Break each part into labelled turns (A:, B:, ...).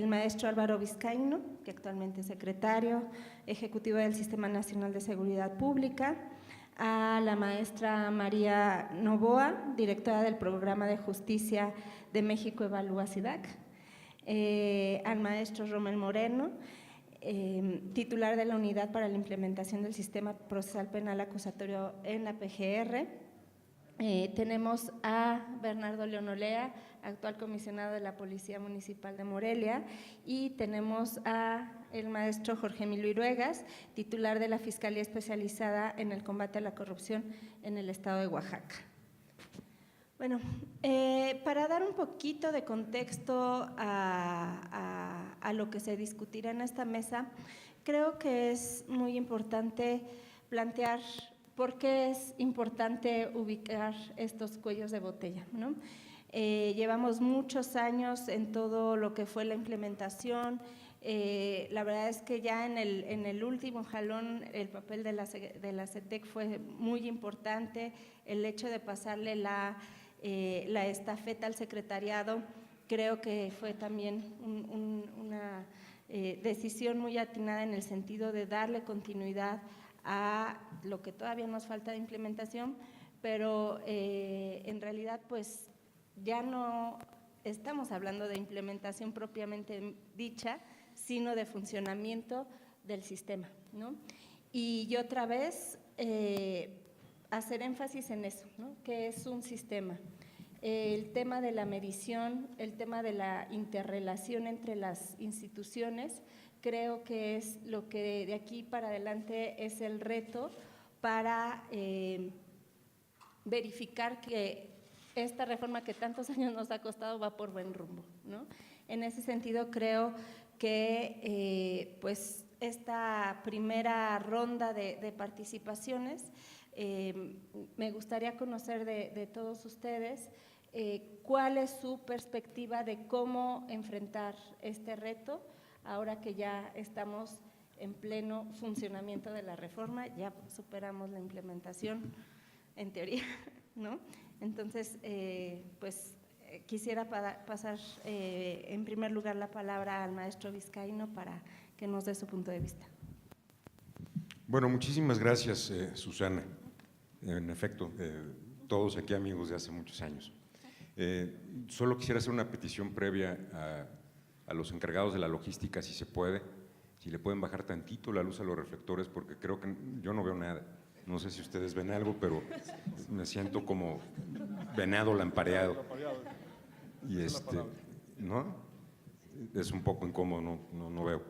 A: El maestro Álvaro Vizcaíno, que actualmente es secretario ejecutivo del Sistema Nacional de Seguridad Pública, a la maestra María Novoa, directora del Programa de Justicia de México Evalúa SIDAC, al maestro Rommel Moreno, titular de la Unidad para la Implementación del Sistema Procesal Penal Acusatorio en la PGR. Tenemos a Bernardo León Olea, actual comisionado de la Policía Municipal de Morelia, y tenemos a el maestro Jorge Emilio Iruegas, titular de la Fiscalía Especializada en el Combate a la Corrupción en el Estado de Oaxaca. Bueno, para dar un poquito de contexto a lo que se discutirá en esta mesa, creo que es muy importante plantear por qué es importante ubicar estos cuellos de botella, ¿no? Llevamos muchos años en todo lo que fue la implementación. La verdad es que ya en el último jalón el papel de la CETEC fue muy importante. El hecho de pasarle la estafeta al secretariado creo que fue también una decisión muy atinada en el sentido de darle continuidad a lo que todavía nos falta de implementación, pero en realidad pues ya no estamos hablando de implementación propiamente dicha, sino de funcionamiento del sistema, ¿no? Y yo otra vez hacer énfasis en eso, ¿no? Que es un sistema. El tema de la medición, el tema de la interrelación entre las instituciones, creo que es lo que de aquí para adelante es el reto para verificar que esta reforma que tantos años nos ha costado va por buen rumbo, ¿no? En ese sentido creo que pues esta primera ronda de participaciones me gustaría conocer de todos ustedes cuál es su perspectiva de cómo enfrentar este reto ahora que ya estamos en pleno funcionamiento de la reforma, ya superamos la implementación en teoría, ¿no? Entonces, pues quisiera pasar en primer lugar la palabra al maestro Vizcaíno para que nos dé su punto de vista.
B: Bueno, muchísimas gracias, Susana. En efecto, todos aquí amigos de hace muchos años. Solo quisiera hacer una petición previa a los encargados de la logística, si se puede, si le pueden bajar tantito la luz a los reflectores, porque creo que yo no veo nada. No sé si ustedes ven algo, pero me siento como venado lampareado. Y ¿no? Es un poco incómodo, no veo.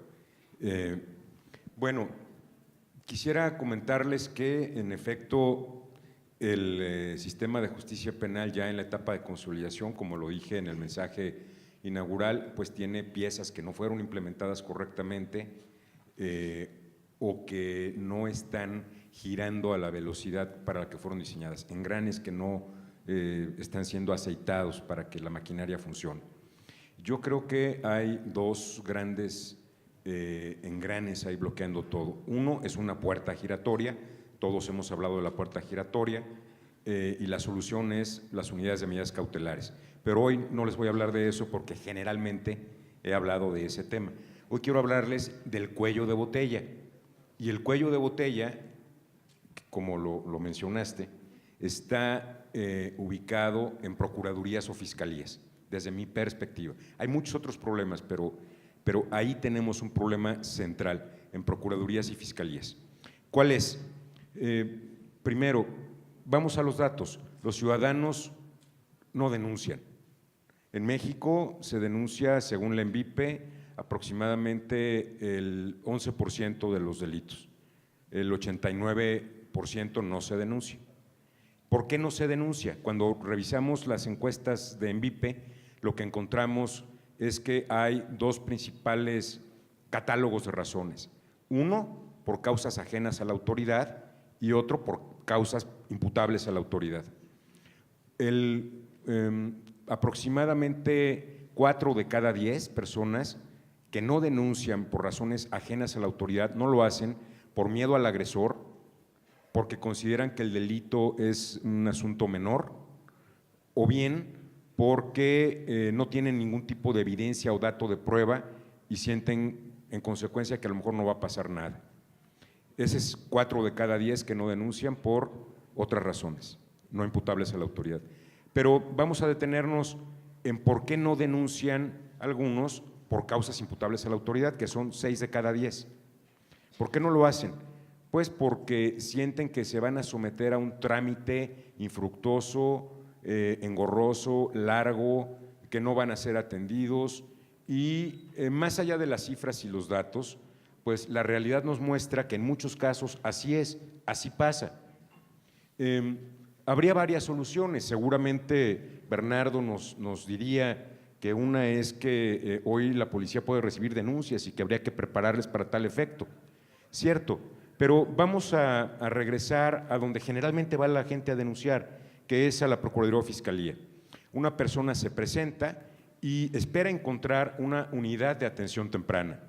B: Bueno, quisiera comentarles que en efecto el sistema de justicia penal ya en la etapa de consolidación, como lo dije en el mensaje inaugural, pues tiene piezas que no fueron implementadas correctamente o que no están girando a la velocidad para la que fueron diseñadas, engranes que no están siendo aceitados para que la maquinaria funcione. Yo creo que hay dos grandes engranes ahí bloqueando todo. Uno es una puerta giratoria, todos hemos hablado de la puerta giratoria y la solución es las unidades de medidas cautelares. Pero hoy no les voy a hablar de eso porque generalmente he hablado de ese tema. Hoy quiero hablarles del cuello de botella. Y el cuello de botella, como lo mencionaste, está ubicado en procuradurías o fiscalías, desde mi perspectiva. Hay muchos otros problemas, pero ahí tenemos un problema central, en procuradurías y fiscalías. ¿Cuál es? Primero, vamos a los datos. Los ciudadanos no denuncian. En México se denuncia, según la ENVIPE, aproximadamente el 11% de los delitos. El 89% no se denuncia. ¿Por qué no se denuncia? Cuando revisamos las encuestas de ENVIPE, lo que encontramos es que hay dos principales catálogos de razones. Uno, por causas ajenas a la autoridad y otro por causas imputables a la autoridad. Aproximadamente 4 de cada 10 personas que no denuncian por razones ajenas a la autoridad no lo hacen por miedo al agresor, porque consideran que el delito es un asunto menor, o bien porque no tienen ningún tipo de evidencia o dato de prueba y sienten en consecuencia que a lo mejor no va a pasar nada. Ese es 4 de cada 10 que no denuncian por otras razones, no imputables a la autoridad. Pero vamos a detenernos en por qué no denuncian algunos por causas imputables a la autoridad, que son 6 de cada 10. ¿Por qué no lo hacen? Pues porque sienten que se van a someter a un trámite infructuoso, engorroso, largo, que no van a ser atendidos y más allá de las cifras y los datos, pues la realidad nos muestra que en muchos casos así es, así pasa. Habría varias soluciones, seguramente Bernardo nos diría que una es que hoy la policía puede recibir denuncias y que habría que prepararles para tal efecto, cierto, pero vamos a regresar a donde generalmente va la gente a denunciar, que es a la Procuraduría o Fiscalía. Una persona se presenta y espera encontrar una unidad de atención temprana.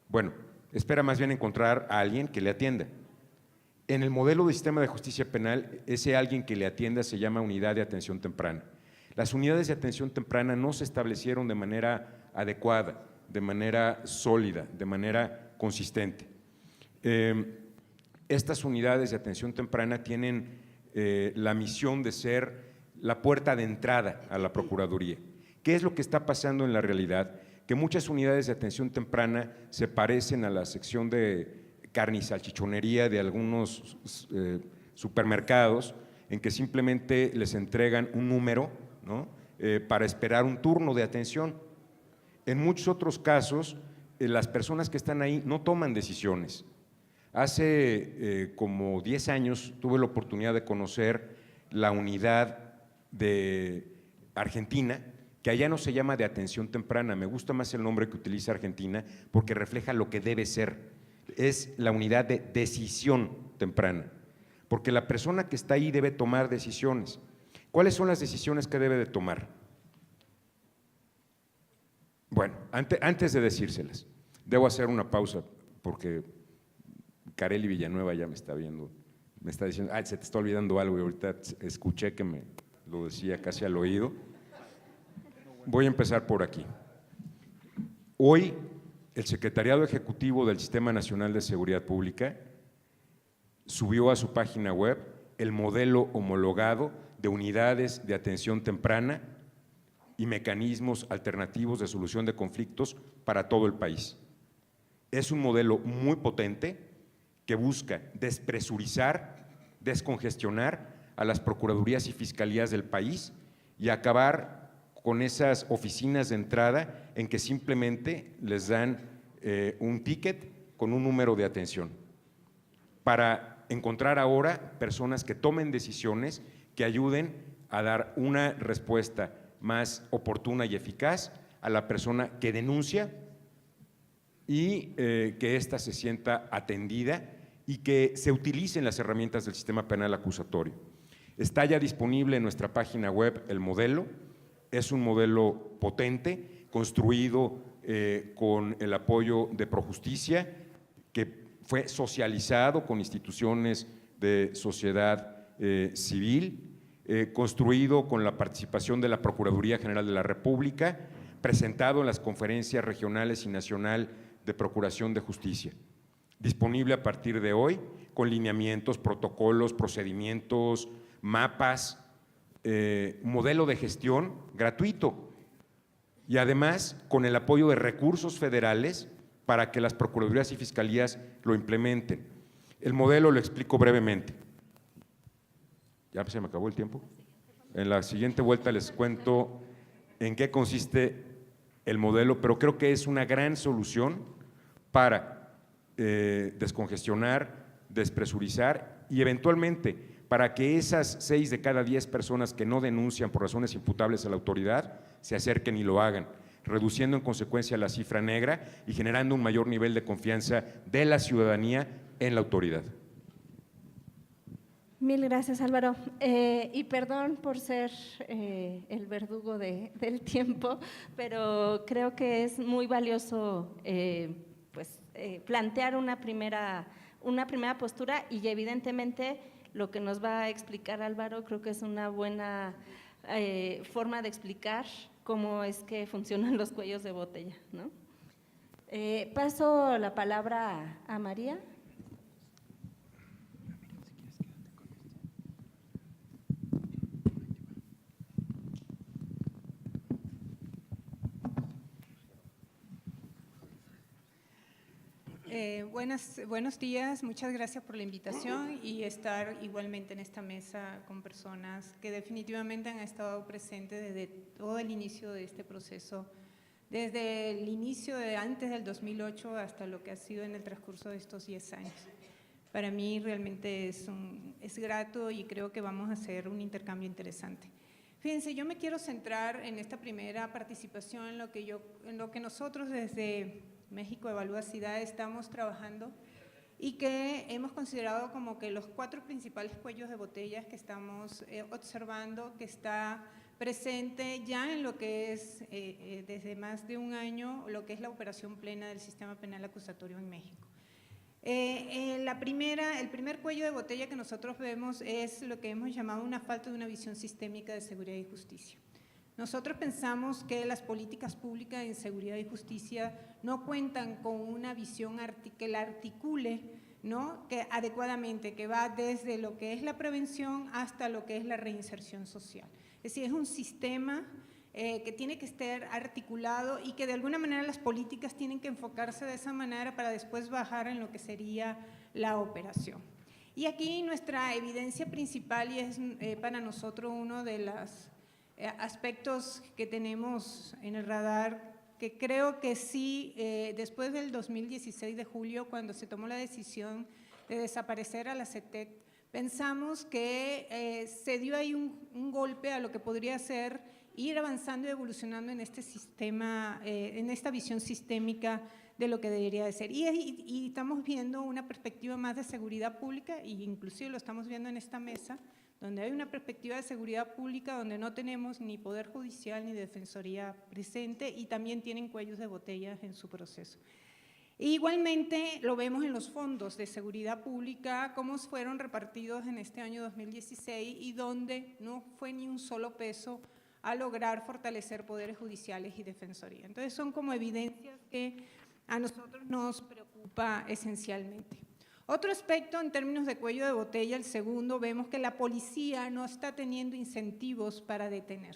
B: Bueno, espera más bien encontrar a alguien que le atienda. En el modelo de sistema de justicia penal, ese alguien que le atienda se llama unidad de atención temprana. Las unidades de atención temprana no se establecieron de manera adecuada, de manera sólida, de manera consistente. Estas unidades de atención temprana tienen la misión de ser la puerta de entrada a la Procuraduría. ¿Qué es lo que está pasando en la realidad? Que muchas unidades de atención temprana se parecen a la sección de carne y salchichonería de algunos supermercados, en que simplemente les entregan un número, ¿no? Para esperar un turno de atención. En muchos otros casos, las personas que están ahí no toman decisiones. Hace como 10 años tuve la oportunidad de conocer la unidad de Argentina, que allá no se llama de atención temprana, me gusta más el nombre que utiliza Argentina porque refleja lo que debe ser, es la unidad de decisión temprana, porque la persona que está ahí debe tomar decisiones. ¿Cuáles son las decisiones que debe de tomar? Bueno, antes de decírselas, debo hacer una pausa porque Carely Villanueva ya me está viendo, me está diciendo, se te está olvidando algo y ahorita escuché que me lo decía casi al oído. Voy a empezar por aquí. Hoy, el Secretariado Ejecutivo del Sistema Nacional de Seguridad Pública subió a su página web el modelo homologado de unidades de atención temprana y mecanismos alternativos de solución de conflictos para todo el país. Es un modelo muy potente que busca despresurizar, descongestionar a las procuradurías y fiscalías del país y acabar con esas oficinas de entrada en que simplemente les dan un ticket con un número de atención, para encontrar ahora personas que tomen decisiones que ayuden a dar una respuesta más oportuna y eficaz a la persona que denuncia y que ésta se sienta atendida y que se utilicen las herramientas del sistema penal acusatorio. Está ya disponible en nuestra página web el modelo. Es un modelo potente, construido con el apoyo de Projusticia, que fue socializado con instituciones de sociedad civil, construido con la participación de la Procuraduría General de la República, presentado en las conferencias regionales y nacional de Procuración de Justicia. Disponible a partir de hoy, con lineamientos, protocolos, procedimientos, mapas, modelo de gestión gratuito y además con el apoyo de recursos federales para que las procuradurías y fiscalías lo implementen. El modelo lo explico brevemente. ¿Ya se me acabó el tiempo? En la siguiente vuelta les cuento en qué consiste el modelo, pero creo que es una gran solución para descongestionar, despresurizar y eventualmente para que esas 6 de cada 10 personas que no denuncian por razones imputables a la autoridad se acerquen y lo hagan, reduciendo en consecuencia la cifra negra y generando un mayor nivel de confianza de la ciudadanía en la autoridad.
A: Mil gracias, Álvaro. Y perdón por ser el verdugo del tiempo, pero creo que es muy valioso plantear una primera postura y evidentemente lo que nos va a explicar Álvaro creo que es una buena forma de explicar cómo es que funcionan los cuellos de botella, ¿no? Paso la palabra a María.
C: Buenos días, muchas gracias por la invitación y estar igualmente en esta mesa con personas que definitivamente han estado presentes desde todo el inicio de este proceso, desde el inicio de antes del 2008 hasta lo que ha sido en el transcurso de estos 10 años. Para mí realmente es grato y creo que vamos a hacer un intercambio interesante. Fíjense, yo me quiero centrar en esta primera participación en lo que nosotros desde México Evalúa CIDAD estamos trabajando y que hemos considerado como que los 4 principales cuellos de botellas que estamos observando, que está presente ya en lo que es desde más de un año, lo que es la operación plena del sistema penal acusatorio en México. El primer cuello de botella que nosotros vemos es lo que hemos llamado una falta de una visión sistémica de seguridad y justicia. Nosotros pensamos que las políticas públicas en seguridad y justicia no cuentan con una visión que la articule, ¿no? adecuadamente, que va desde lo que es la prevención hasta lo que es la reinserción social. Es decir, es un sistema que tiene que estar articulado y que de alguna manera las políticas tienen que enfocarse de esa manera para después bajar en lo que sería la operación. Y aquí nuestra evidencia principal, y es para nosotros uno de los aspectos que tenemos en el radar, que creo que sí, después del 2016 de julio, cuando se tomó la decisión de desaparecer a la CETEC, pensamos que se dio ahí un golpe a lo que podría ser ir avanzando y evolucionando en este sistema, en esta visión sistémica de lo que debería de ser. Y estamos viendo una perspectiva más de seguridad pública, e inclusive lo estamos viendo en esta mesa, donde hay una perspectiva de seguridad pública donde no tenemos ni Poder Judicial ni Defensoría presente y también tienen cuellos de botella en su proceso. E igualmente lo vemos en los fondos de seguridad pública, cómo fueron repartidos en este año 2016 y donde no fue ni un solo peso a lograr fortalecer poderes judiciales y defensoría. Entonces son como evidencias que a nosotros nos preocupa esencialmente. Otro aspecto en términos de cuello de botella, el segundo, vemos que la policía no está teniendo incentivos para detener.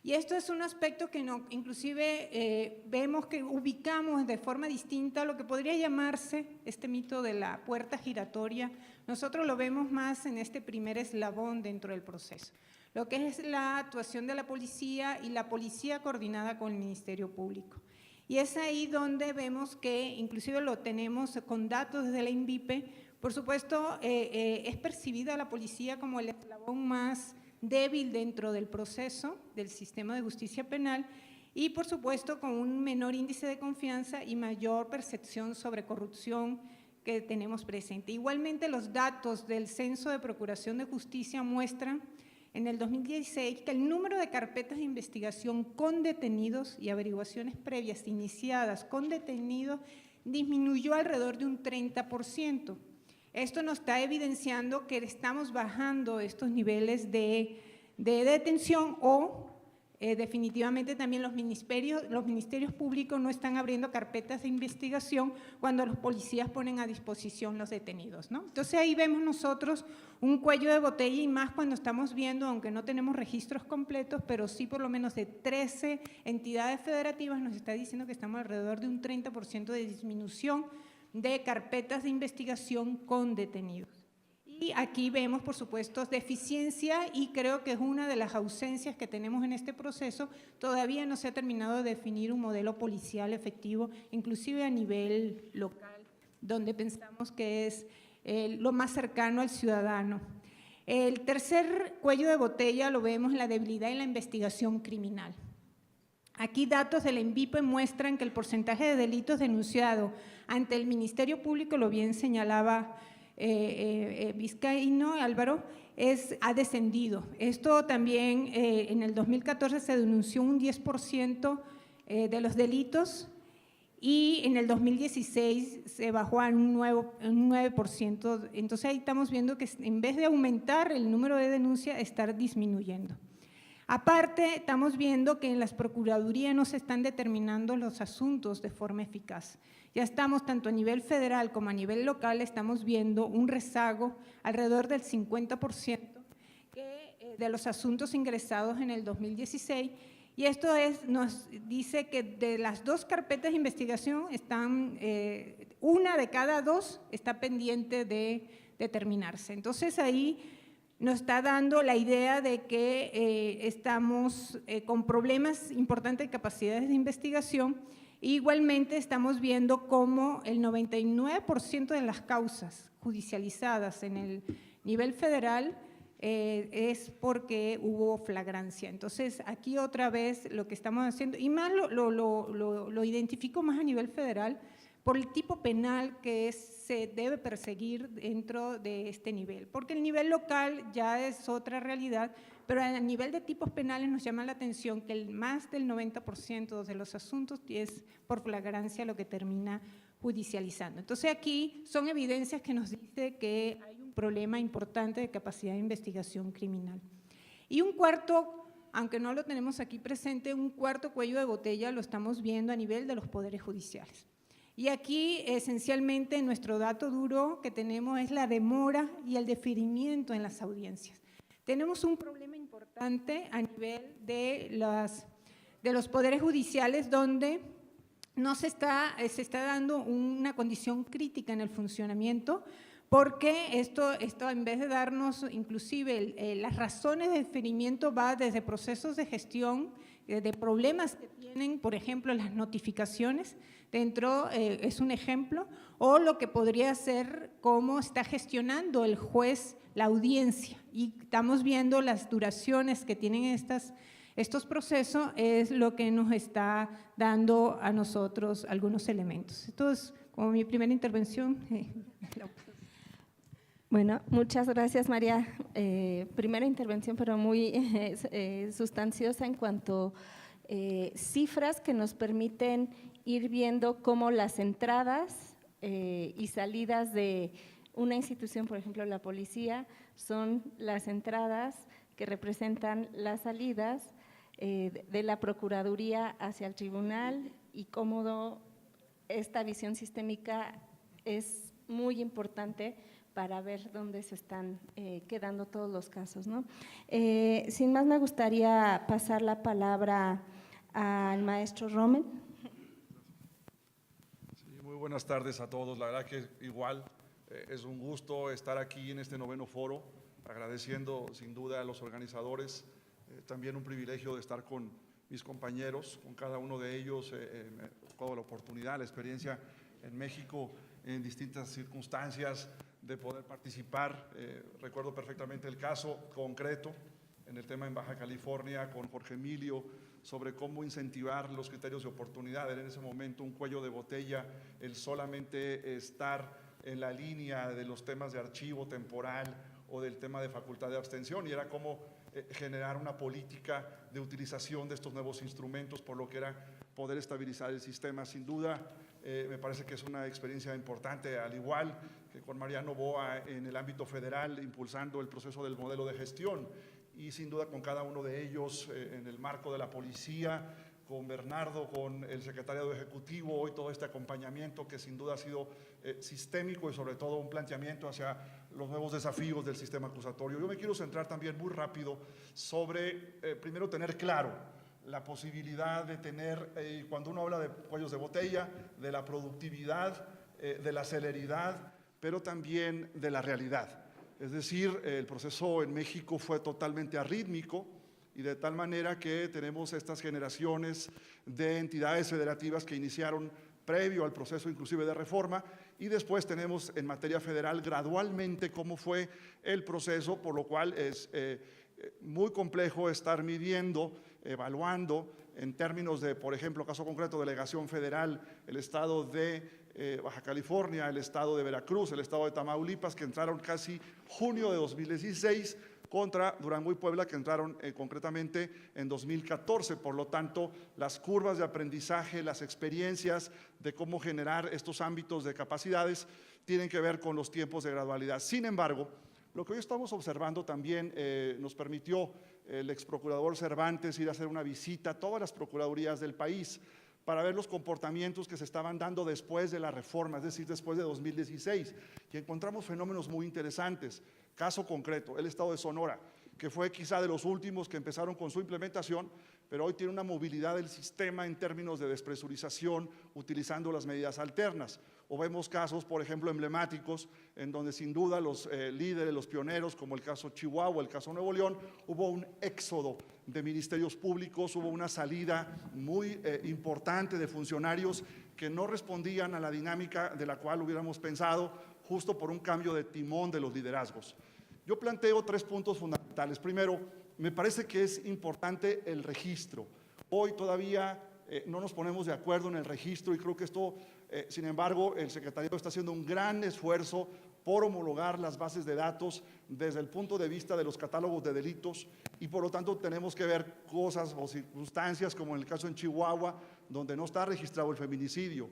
C: Y esto es un aspecto que inclusive vemos que ubicamos de forma distinta a lo que podría llamarse este mito de la puerta giratoria. Nosotros lo vemos más en este primer eslabón dentro del proceso, lo que es la actuación de la policía y la policía coordinada con el Ministerio Público. Y es ahí donde vemos que, inclusive lo tenemos con datos desde la INVIPE, por supuesto, es percibida la policía como el eslabón más débil dentro del proceso del sistema de justicia penal y, por supuesto, con un menor índice de confianza y mayor percepción sobre corrupción que tenemos presente. Igualmente, los datos del Censo de Procuración de Justicia muestran en el 2016 que el número de carpetas de investigación con detenidos y averiguaciones previas iniciadas con detenidos disminuyó alrededor de un 30%. Esto nos está evidenciando que estamos bajando estos niveles de detención o definitivamente también los ministerios públicos no están abriendo carpetas de investigación cuando los policías ponen a disposición los detenidos, ¿no? Entonces ahí vemos nosotros un cuello de botella y más cuando estamos viendo, aunque no tenemos registros completos, pero sí por lo menos de 13 entidades federativas nos está diciendo que estamos alrededor de un 30% de disminución de carpetas de investigación con detenidos. Y aquí vemos, por supuesto, deficiencia y creo que es una de las ausencias que tenemos en este proceso. Todavía no se ha terminado de definir un modelo policial efectivo, inclusive a nivel local, donde pensamos que es lo más cercano al ciudadano. El tercer cuello de botella lo vemos en la debilidad en la investigación criminal. Aquí datos de la INVIPE muestran que el porcentaje de delitos denunciados ante el Ministerio Público, lo bien señalaba Vizcaíno Álvaro, ha descendido. Esto también en el 2014 se denunció un 10% de los delitos y en el 2016 se bajó a un 9%. Entonces ahí estamos viendo que en vez de aumentar el número de denuncias, está disminuyendo. Aparte, estamos viendo que en las procuradurías no se están determinando los asuntos de forma eficaz. Ya estamos, tanto a nivel federal como a nivel local, estamos viendo un rezago alrededor del 50% de los asuntos ingresados en el 2016, y esto nos dice que de las 2 carpetas de investigación, una de cada 2 está pendiente de determinarse. Entonces, ahí nos está dando la idea de que estamos con problemas importantes de capacidades de investigación. Igualmente estamos viendo cómo el 99% de las causas judicializadas en el nivel federal es porque hubo flagrancia. Entonces, aquí otra vez lo que estamos haciendo, y más lo identifico más a nivel federal, por el tipo penal que se debe perseguir dentro de este nivel, porque el nivel local ya es otra realidad, pero a nivel de tipos penales nos llama la atención que más del 90% de los asuntos es por flagrancia lo que termina judicializando. Entonces, aquí son evidencias que nos dice que hay un problema importante de capacidad de investigación criminal. Y un cuarto, aunque no lo tenemos aquí presente, un cuarto cuello de botella lo estamos viendo a nivel de los poderes judiciales. Y aquí, esencialmente, nuestro dato duro que tenemos es la demora y el deferimiento en las audiencias. Tenemos un problema importante a nivel de los poderes judiciales, donde no se está dando una condición crítica en el funcionamiento, porque esto en vez de darnos inclusive las razones de deferimiento, va desde procesos de gestión, de problemas que tienen, por ejemplo, las notificaciones, es un ejemplo, o lo que podría ser cómo está gestionando el juez la audiencia. Y estamos viendo las duraciones que tienen estos procesos, es lo que nos está dando a nosotros algunos elementos. Esto es como mi primera intervención.
A: Bueno, muchas gracias, María. Primera intervención, pero muy sustanciosa en cuanto cifras que nos permiten ir viendo cómo las entradas y salidas de una institución, por ejemplo, la policía, son las entradas que representan las salidas de la Procuraduría hacia el tribunal, y cómo esta visión sistémica es muy importante para ver dónde se están quedando todos los casos, ¿no? Sin más, me gustaría pasar la palabra al maestro Rommel.
D: Sí, muy buenas tardes a todos. La verdad que igual es un gusto estar aquí en este 9º foro, agradeciendo sin duda a los organizadores, también un privilegio de estar con mis compañeros, con cada uno de ellos, me ha tocado la oportunidad, la experiencia en México en distintas circunstancias de poder participar. Recuerdo perfectamente el caso concreto en el tema en Baja California con Jorge Emilio, sobre cómo incentivar los criterios de oportunidad. Era en ese momento un cuello de botella el solamente estar en la línea de los temas de archivo temporal o del tema de facultad de abstención, y era cómo generar una política de utilización de estos nuevos instrumentos, por lo que era poder estabilizar el sistema. Sin duda, me parece que es una experiencia importante, al igual que con María Novoa en el ámbito federal, impulsando el proceso del modelo de gestión, y sin duda con cada uno de ellos en el marco de la policía, con Bernardo, con el secretariado ejecutivo, hoy todo este acompañamiento que sin duda ha sido sistémico y sobre todo un planteamiento hacia los nuevos desafíos del sistema acusatorio. Yo me quiero centrar también muy rápido sobre, primero, tener claro la posibilidad de tener, cuando uno habla de cuellos de botella, de la productividad, de la celeridad, pero también de la realidad. Es decir, el proceso en México fue totalmente arrítmico, y de tal manera que tenemos estas generaciones de entidades federativas que iniciaron previo al proceso inclusive de reforma, y después tenemos en materia federal gradualmente cómo fue el proceso, por lo cual es muy complejo estar midiendo, evaluando en términos de, por ejemplo, caso concreto, delegación federal, el estado de Baja California, el estado de Veracruz, el estado de Tamaulipas, que entraron casi junio de 2016, contra Durango y Puebla, que entraron concretamente en 2014. Por lo tanto, las curvas de aprendizaje, las experiencias de cómo generar estos ámbitos de capacidades tienen que ver con los tiempos de gradualidad. Sin embargo, lo que hoy estamos observando también nos permitió el ex procurador Cervantes ir a hacer una visita a todas las procuradurías del país para ver los comportamientos que se estaban dando después de la reforma, es decir, después de 2016. Y encontramos fenómenos muy interesantes. Caso concreto, el estado de Sonora, que fue quizá de los últimos que empezaron con su implementación, pero hoy tiene una movilidad del sistema en términos de despresurización, utilizando las medidas alternas. O vemos casos, por ejemplo, emblemáticos, en donde sin duda los líderes, los pioneros, como el caso Chihuahua, el caso Nuevo León, hubo un éxodo de ministerios públicos, hubo una salida muy importante de funcionarios que no respondían a la dinámica de la cual hubiéramos pensado, justo por un cambio de timón de los liderazgos. Yo planteo 3 puntos fundamentales. Primero, me parece que es importante el registro. Hoy todavía no nos ponemos de acuerdo en el registro y creo que esto, sin embargo, el secretariado está haciendo un gran esfuerzo por homologar las bases de datos desde el punto de vista de los catálogos de delitos y por lo tanto tenemos que ver cosas o circunstancias como en el caso en Chihuahua, donde no está registrado el feminicidio.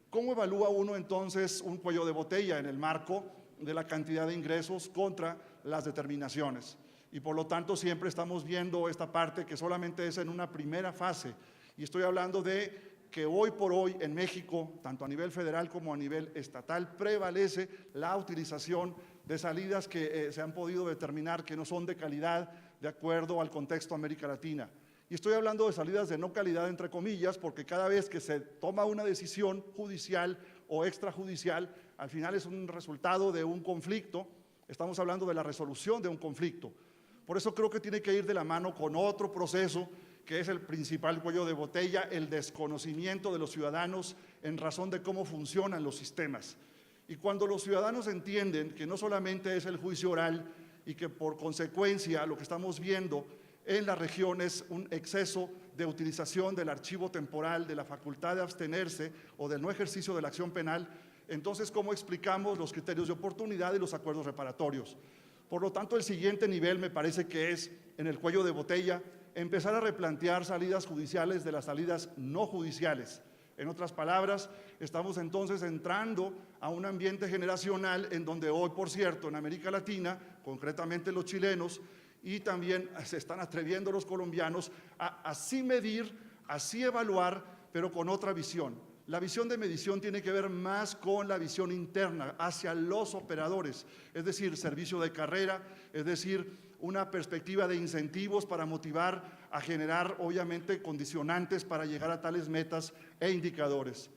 D: ¿Cómo evalúa uno entonces un cuello de botella en el marco de la cantidad de ingresos contra las determinaciones? Y por lo tanto siempre estamos viendo esta parte que solamente es en una primera fase. Y estoy hablando de que hoy por hoy en México, tanto a nivel federal como a nivel estatal, prevalece la utilización de salidas que se han podido determinar que no son de calidad de acuerdo al contexto de América Latina. Y estoy hablando de salidas de no calidad, entre comillas, porque cada vez que se toma una decisión judicial o extrajudicial, al final es un resultado de un conflicto. Estamos hablando de la resolución de un conflicto. Por eso creo que tiene que ir de la mano con otro proceso que es el principal cuello de botella, el desconocimiento de los ciudadanos en razón de cómo funcionan los sistemas. Y cuando los ciudadanos entienden que no solamente es el juicio oral y que por consecuencia lo que estamos viendo en la región es un exceso de utilización del archivo temporal, de la facultad de abstenerse o del no ejercicio de la acción penal, entonces ¿cómo explicamos los criterios de oportunidad y los acuerdos reparatorios? Por lo tanto, el siguiente nivel me parece que es, en el cuello de botella, empezar a replantear salidas judiciales de las salidas no judiciales. En otras palabras, estamos entonces entrando a un ambiente generacional en donde hoy, por cierto, en América Latina, concretamente los chilenos, y también se están atreviendo los colombianos a así medir, así evaluar, pero con otra visión. La visión de medición tiene que ver más con la visión interna, hacia los operadores, es decir, servicio de carrera, es decir, una perspectiva de incentivos para motivar a generar, obviamente, condicionantes para llegar a tales metas e indicadores.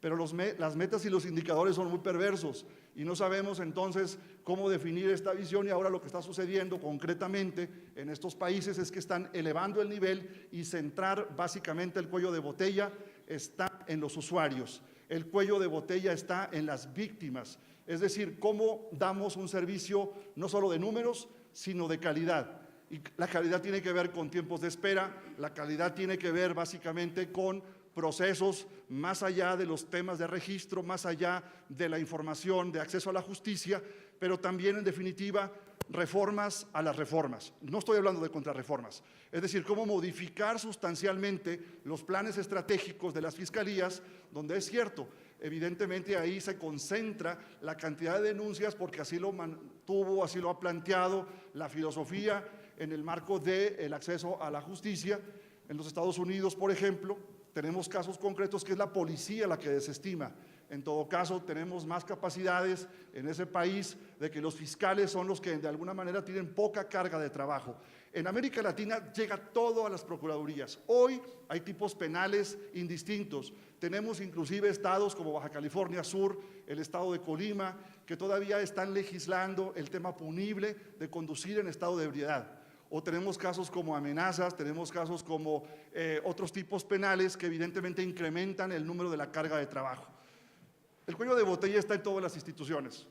D: Pero las metas y los indicadores son muy perversos y no sabemos entonces cómo definir esta visión y ahora lo que está sucediendo concretamente en estos países es que están elevando el nivel y centrar básicamente el cuello de botella está en los usuarios. El cuello de botella está en las víctimas, es decir, cómo damos un servicio no solo de números, sino de calidad. Y la calidad tiene que ver con tiempos de espera, la calidad tiene que ver básicamente con procesos más allá de los temas de registro, más allá de la información, de acceso a la justicia, pero también, en definitiva, reformas a las reformas. No estoy hablando de contrarreformas. Es decir, cómo modificar sustancialmente los planes estratégicos de las fiscalías, donde es cierto, evidentemente ahí se concentra la cantidad de denuncias porque así lo mantuvo, así lo ha planteado la filosofía en el marco del acceso a la justicia. En los Estados Unidos, por ejemplo, tenemos casos concretos que es la policía la que desestima. En todo caso, tenemos más capacidades en ese país de que los fiscales son los que de alguna manera tienen poca carga de trabajo. En América Latina llega todo a las procuradurías. Hoy hay tipos penales indistintos. Tenemos inclusive estados como Baja California Sur, el estado de Colima, que todavía están legislando el tema punible de conducir en estado de ebriedad. O tenemos casos como amenazas, tenemos casos como otros tipos penales que evidentemente incrementan el número de la carga de trabajo. El cuello de botella está en todas las instituciones.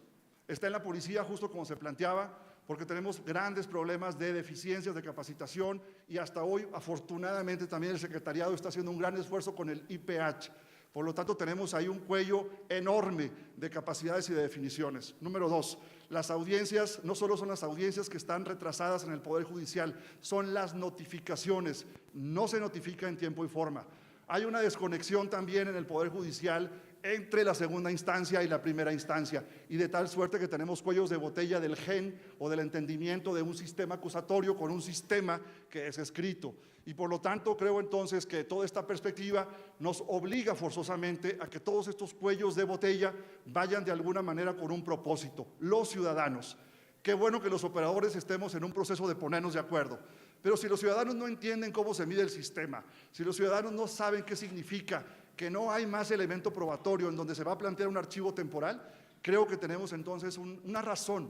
D: Está en la policía, justo como se planteaba, porque tenemos grandes problemas de deficiencias de capacitación y hasta hoy, afortunadamente, también el secretariado está haciendo un gran esfuerzo con el IPH. Por lo tanto, tenemos ahí un cuello enorme de capacidades y de definiciones. Número 2, las audiencias no solo son las audiencias que están retrasadas en el Poder Judicial, son las notificaciones. No se notifica en tiempo y forma. Hay una desconexión también en el Poder Judicial entre la segunda instancia y la primera instancia, y de tal suerte que tenemos cuellos de botella del gen o del entendimiento de un sistema acusatorio con un sistema que es escrito. Y por lo tanto creo entonces que toda esta perspectiva nos obliga forzosamente a que todos estos cuellos de botella vayan de alguna manera con un propósito, los ciudadanos. Qué bueno que los operadores estemos en un proceso de ponernos de acuerdo, pero si los ciudadanos no entienden cómo se mide el sistema, si los ciudadanos no saben qué significa que no hay más elemento probatorio en donde se va a plantear un archivo temporal, creo que tenemos entonces una razón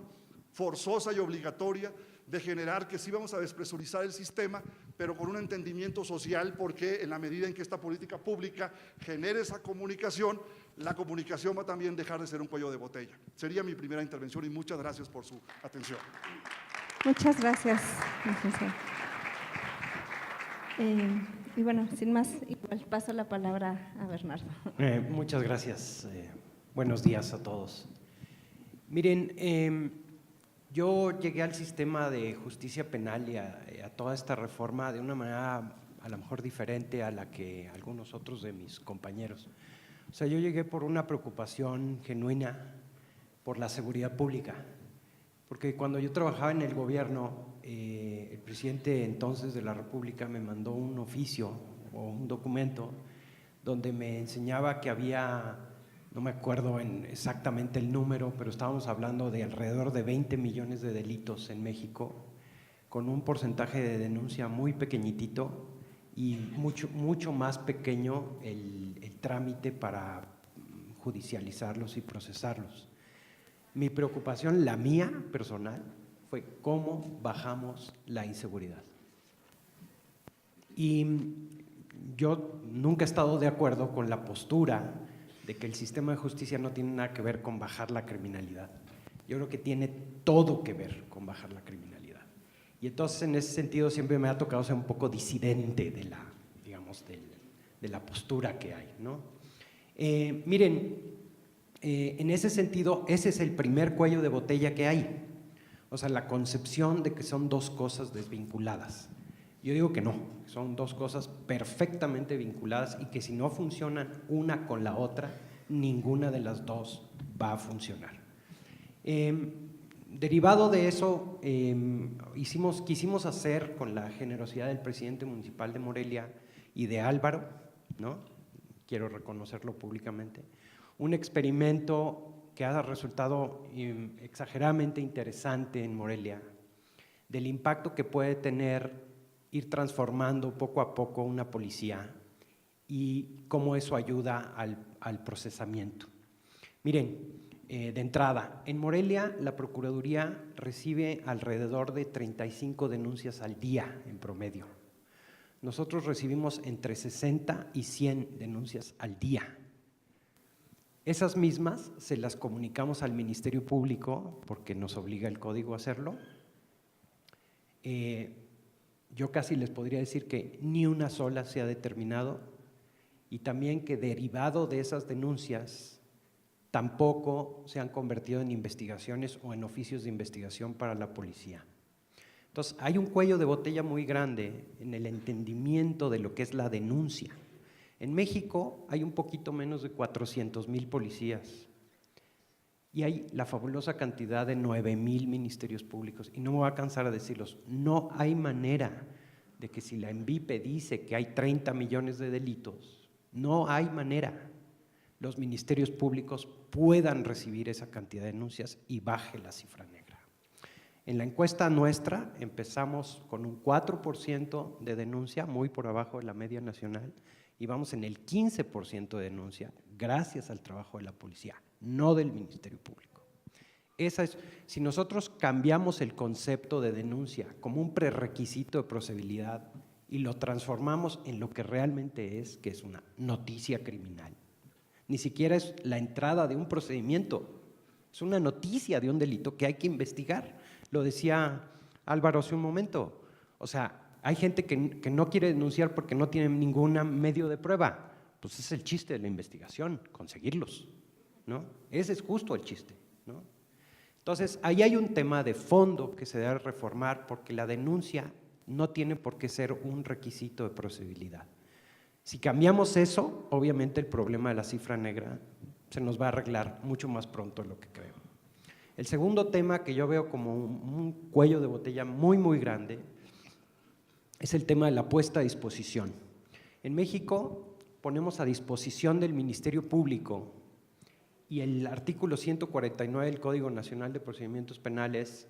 D: forzosa y obligatoria de generar que sí vamos a despresurizar el sistema, pero con un entendimiento social, porque en la medida en que esta política pública genere esa comunicación, la comunicación va también a dejar de ser un cuello de botella. Sería mi primera intervención y muchas gracias por su atención.
A: Muchas gracias, licenciado. Y bueno, sin más, igual paso la palabra a Bernardo.
E: Muchas gracias. Buenos días a todos. Miren, yo llegué al sistema de justicia penal y a toda esta reforma de una manera a lo mejor diferente a la que algunos otros de mis compañeros. O sea, yo llegué por una preocupación genuina por la seguridad pública, porque cuando yo trabajaba en el gobierno, el presidente entonces de la República me mandó un oficio o un documento donde me enseñaba que había, no me acuerdo exactamente el número, pero estábamos hablando de alrededor de 20 millones de delitos en México, con un porcentaje de denuncia muy pequeñitito y mucho más pequeño el trámite para judicializarlos y procesarlos. Mi preocupación, la mía personal, fue cómo bajamos la inseguridad. Y yo nunca he estado de acuerdo con la postura de que el sistema de justicia no tiene nada que ver con bajar la criminalidad. Yo creo que tiene todo que ver con bajar la criminalidad. Y entonces, en ese sentido, siempre me ha tocado ser un poco disidente de la, digamos, de la postura que hay, ¿no? Miren, en ese sentido, ese es el primer cuello de botella que hay. O sea, la concepción de que son dos cosas desvinculadas. Yo digo que no, son dos cosas perfectamente vinculadas y que si no funcionan una con la otra, ninguna de las dos va a funcionar. Derivado de eso, quisimos hacer con la generosidad del presidente municipal de Morelia y de Álvaro, ¿no? Quiero reconocerlo públicamente, un experimento que ha resultado exageradamente interesante en Morelia, del impacto que puede tener ir transformando poco a poco una policía y cómo eso ayuda al procesamiento. Miren, de entrada, en Morelia la Procuraduría recibe alrededor de 35 denuncias al día en promedio. Nosotros recibimos entre 60 y 100 denuncias al día. Esas mismas se las comunicamos al Ministerio Público porque nos obliga el código a hacerlo. Yo casi les podría decir que ni una sola se ha determinado y también que derivado de esas denuncias tampoco se han convertido en investigaciones o en oficios de investigación para la policía. Entonces, hay un cuello de botella muy grande en el entendimiento de lo que es la denuncia. En México hay un poquito menos de 400,000 policías y hay la fabulosa cantidad de 9,000 ministerios públicos. Y no me voy a cansar de decirlos, no hay manera de que si la ENVIPE dice que hay 30 millones de delitos, no hay manera los ministerios públicos puedan recibir esa cantidad de denuncias y baje la cifra negra. En la encuesta nuestra empezamos con un 4% de denuncia, muy por abajo de la media nacional, y vamos en el 15% de denuncia, gracias al trabajo de la policía, no del Ministerio Público. Si nosotros cambiamos el concepto de denuncia como un prerequisito de procedibilidad y lo transformamos en lo que realmente es, que es una noticia criminal, ni siquiera es la entrada de un procedimiento, es una noticia de un delito que hay que investigar. Lo decía Álvaro hace un momento, o sea, hay gente que no quiere denunciar porque no tiene ningún medio de prueba. Pues ese es el chiste de la investigación, conseguirlos, ¿no? Ese es justo el chiste, ¿no? Entonces, ahí hay un tema de fondo que se debe reformar porque la denuncia no tiene por qué ser un requisito de procedibilidad. Si cambiamos eso, obviamente el problema de la cifra negra se nos va a arreglar mucho más pronto de lo que creemos. El segundo tema que yo veo como un cuello de botella muy grande es el tema de la puesta a disposición. En México ponemos a disposición del Ministerio Público, y el artículo 149 del Código Nacional de Procedimientos Penales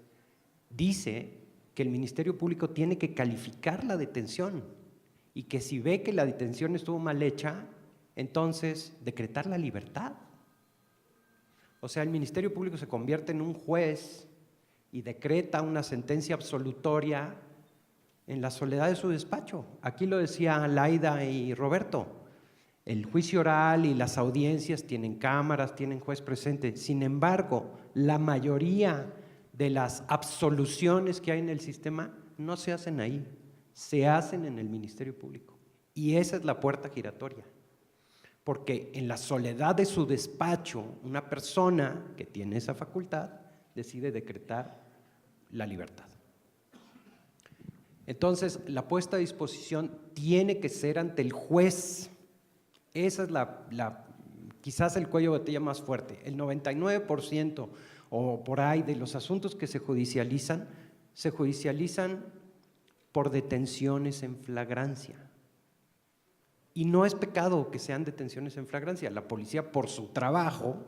E: dice que el Ministerio Público tiene que calificar la detención y que si ve que la detención estuvo mal hecha, entonces decretar la libertad. O sea, el Ministerio Público se convierte en un juez y decreta una sentencia absolutoria en la soledad de su despacho. Aquí lo decía Laida y Roberto, el juicio oral y las audiencias tienen cámaras, tienen juez presente. Sin embargo, la mayoría de las absoluciones que hay en el sistema no se hacen ahí, se hacen en el Ministerio Público. Y esa es la puerta giratoria. Porque en la soledad de su despacho, una persona que tiene esa facultad decide decretar la libertad. Entonces, la puesta a disposición tiene que ser ante el juez. Esa es quizás el cuello de botella más fuerte. El 99% o por ahí de los asuntos que se judicializan por detenciones en flagrancia. Y no es pecado que sean detenciones en flagrancia. La policía, por su trabajo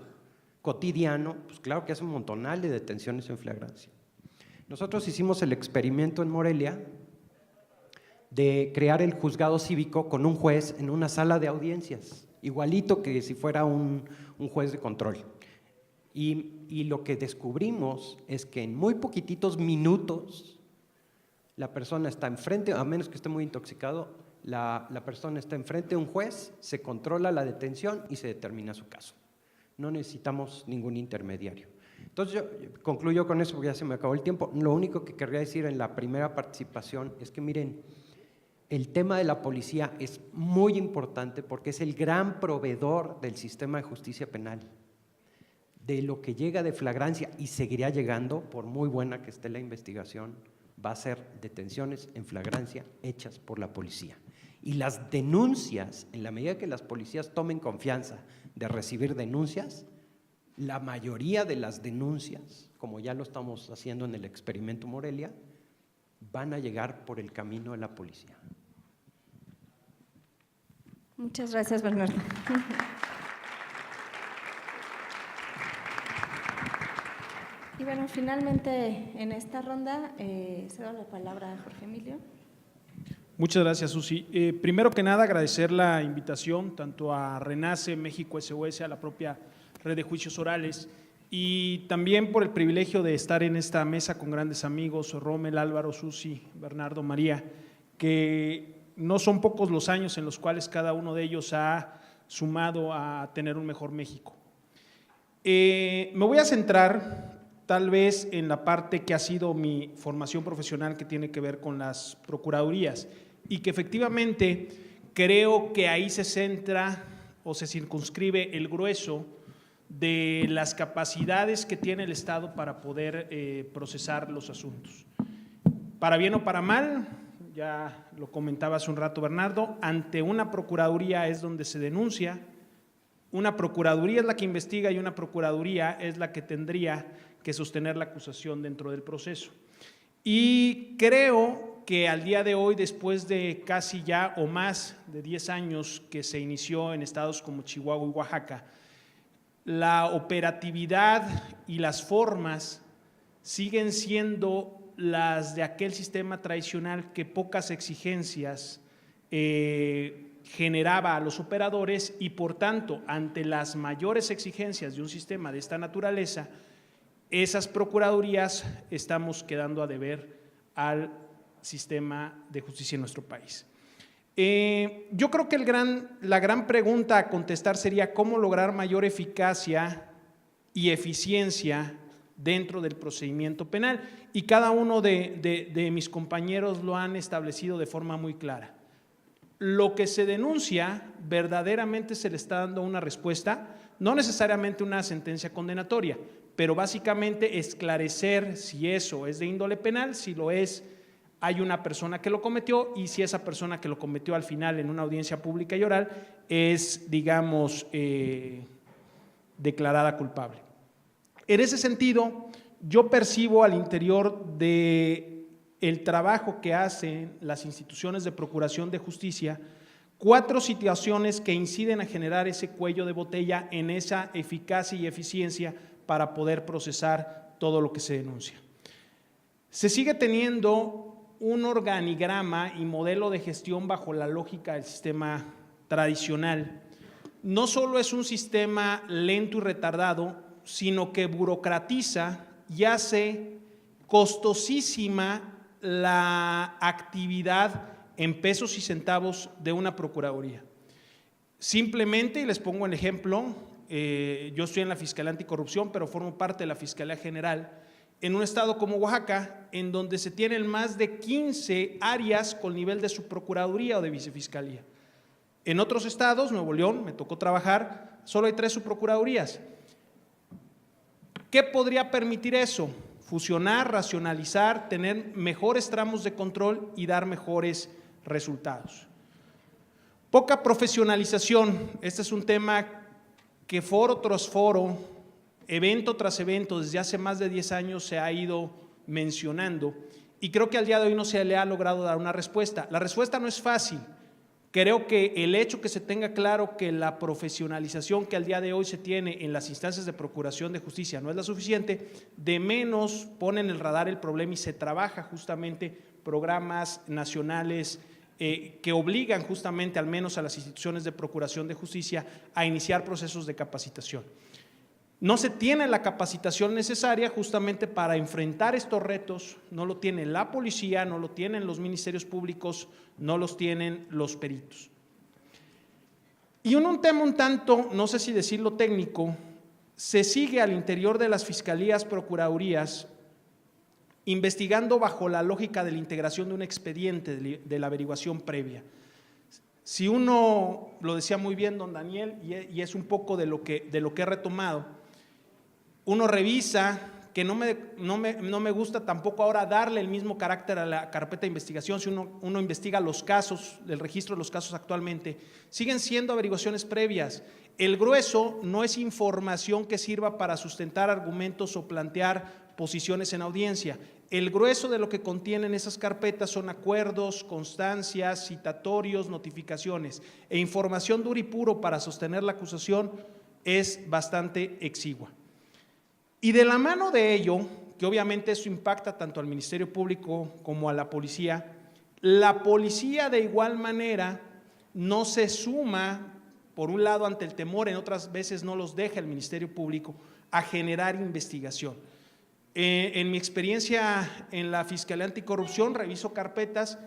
E: cotidiano, pues claro que hace un montonal de detenciones en flagrancia. Nosotros hicimos el experimento en Morelia de crear el juzgado cívico con un juez en una sala de audiencias, igualito que si fuera un juez de control. Y lo que descubrimos es que en muy poquititos minutos la persona está enfrente, a menos que esté muy intoxicado, la persona está enfrente de un juez, se controla la detención y se determina su caso. No necesitamos ningún intermediario. Entonces yo concluyo con eso porque ya se me acabó el tiempo. Lo único que querría decir en la primera participación es que miren, el tema de la policía es muy importante porque es el gran proveedor del sistema de justicia penal. De lo que llega de flagrancia y seguirá llegando, por muy buena que esté la investigación, va a ser detenciones en flagrancia hechas por la policía. Y las denuncias, en la medida que las policías tomen confianza de recibir denuncias, la mayoría de las denuncias, como ya lo estamos haciendo en el experimento Morelia, van a llegar por el camino de la policía.
A: Muchas gracias, Bernardo. Y bueno, finalmente en esta ronda cedo la palabra a Jorge Emilio.
F: Muchas gracias, Susi. Primero que nada, agradecer la invitación tanto a Renace, México SOS, a la propia Red de Juicios Orales y también por el privilegio de estar en esta mesa con grandes amigos, Rommel, Álvaro, Susi, Bernardo, María, que no son pocos los años en los cuales cada uno de ellos ha sumado a tener un mejor México. Me voy a centrar tal vez en la parte que ha sido mi formación profesional, que tiene que ver con las procuradurías, y que efectivamente creo que ahí se centra o se circunscribe el grueso de las capacidades que tiene el Estado para poder procesar los asuntos. Para bien o para mal, ya lo comentaba hace un rato Bernardo, ante una procuraduría es donde se denuncia, una procuraduría es la que investiga y una procuraduría es la que tendría que sostener la acusación dentro del proceso. Y creo que al día de hoy, después de casi ya o más de 10 años que se inició en estados como Chihuahua y Oaxaca, la operatividad y las formas siguen siendo las de aquel sistema tradicional que pocas exigencias generaba a los operadores y por tanto, ante las mayores exigencias de un sistema de esta naturaleza, esas procuradurías estamos quedando a deber al sistema de justicia en nuestro país. Yo creo que la gran pregunta a contestar sería cómo lograr mayor eficacia y eficiencia dentro del procedimiento penal, y cada uno de mis compañeros lo han establecido de forma muy clara. Lo que se denuncia verdaderamente se le está dando una respuesta, no necesariamente una sentencia condenatoria, pero básicamente esclarecer si eso es de índole penal, si lo es hay una persona que lo cometió y si esa persona que lo cometió al final en una audiencia pública y oral es, digamos, declarada culpable. En ese sentido, yo percibo al interior del trabajo que hacen las instituciones de procuración de justicia 4 situaciones que inciden a generar ese cuello de botella en esa eficacia y eficiencia para poder procesar todo lo que se denuncia. Se sigue teniendo un organigrama y modelo de gestión bajo la lógica del sistema tradicional. No solo es un sistema lento y retardado, sino que burocratiza y hace costosísima la actividad en pesos y centavos de una procuraduría. Simplemente, y les pongo un ejemplo, yo estoy en la Fiscalía Anticorrupción, pero formo parte de la Fiscalía General, en un estado como Oaxaca, en donde se tienen más de 15 áreas con nivel de subprocuraduría o de vicefiscalía. En otros estados, Nuevo León, me tocó trabajar, solo hay 3 subprocuradurías. ¿Qué podría permitir eso? Fusionar, racionalizar, tener mejores tramos de control y dar mejores resultados. Poca profesionalización, este es un tema que foro tras foro, evento tras evento, desde hace más de 10 años se ha ido mencionando y creo que al día de hoy no se le ha logrado dar una respuesta. La respuesta no es fácil. Creo que el hecho que se tenga claro que la profesionalización que al día de hoy se tiene en las instancias de procuración de justicia no es la suficiente, de menos pone en el radar el problema y se trabaja justamente programas nacionales que obligan justamente al menos a las instituciones de procuración de justicia a iniciar procesos de capacitación. No se tiene la capacitación necesaria justamente para enfrentar estos retos, no lo tiene la policía, no lo tienen los ministerios públicos, no los tienen los peritos. Y un tema un tanto, no sé si decirlo técnico, se sigue al interior de las fiscalías, procuradurías, investigando bajo la lógica de la integración de un expediente de la averiguación previa. Si uno, lo decía muy bien don Daniel, y es un poco de lo que he retomado, uno revisa, que no me gusta tampoco ahora darle el mismo carácter a la carpeta de investigación, si uno investiga los casos, el registro de los casos actualmente, siguen siendo averiguaciones previas. El grueso no es información que sirva para sustentar argumentos o plantear posiciones en audiencia. El grueso de lo que contienen esas carpetas son acuerdos, constancias, citatorios, notificaciones e información dura y puro para sostener la acusación es bastante exigua. Y de la mano de ello, que obviamente eso impacta tanto al Ministerio Público como a la policía de igual manera no se suma, por un lado ante el temor, en otras veces no los deja el Ministerio Público a generar investigación. En mi experiencia en la Fiscalía Anticorrupción reviso carpetas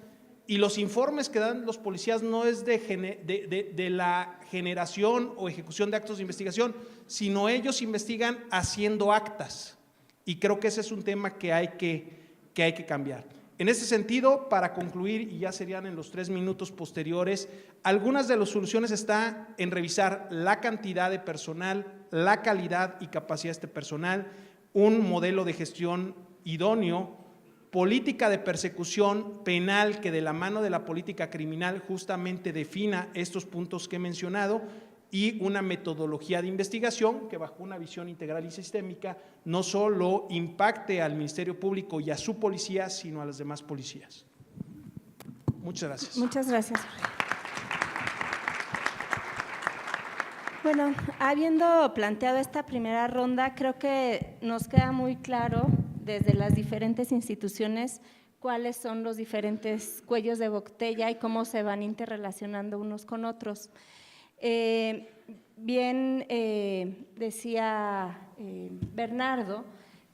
F: y los informes que dan los policías no es de la generación o ejecución de actos de investigación, sino ellos investigan haciendo actas. Y creo que ese es un tema que hay que cambiar. En ese sentido, para concluir, y ya serían en los 3 minutos posteriores, algunas de las soluciones están en revisar la cantidad de personal, la calidad y capacidad de este personal, un modelo de gestión idóneo, política de persecución penal que de la mano de la política criminal justamente defina estos puntos que he mencionado y una metodología de investigación que bajo una visión integral y sistémica no solo impacte al Ministerio Público y a su policía, sino a las demás policías. Muchas gracias.
A: Muchas gracias. Bueno, habiendo planteado esta primera ronda, creo que nos queda muy claro desde las diferentes instituciones cuáles son los diferentes cuellos de botella y cómo se van interrelacionando unos con otros. Bien decía Bernardo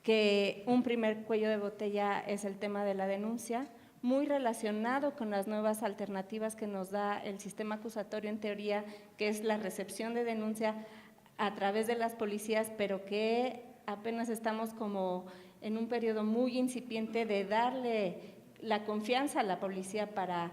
A: que un primer cuello de botella es el tema de la denuncia, muy relacionado con las nuevas alternativas que nos da el sistema acusatorio en teoría, que es la recepción de denuncia a través de las policías, pero que apenas estamos como en un periodo muy incipiente de darle la confianza a la policía para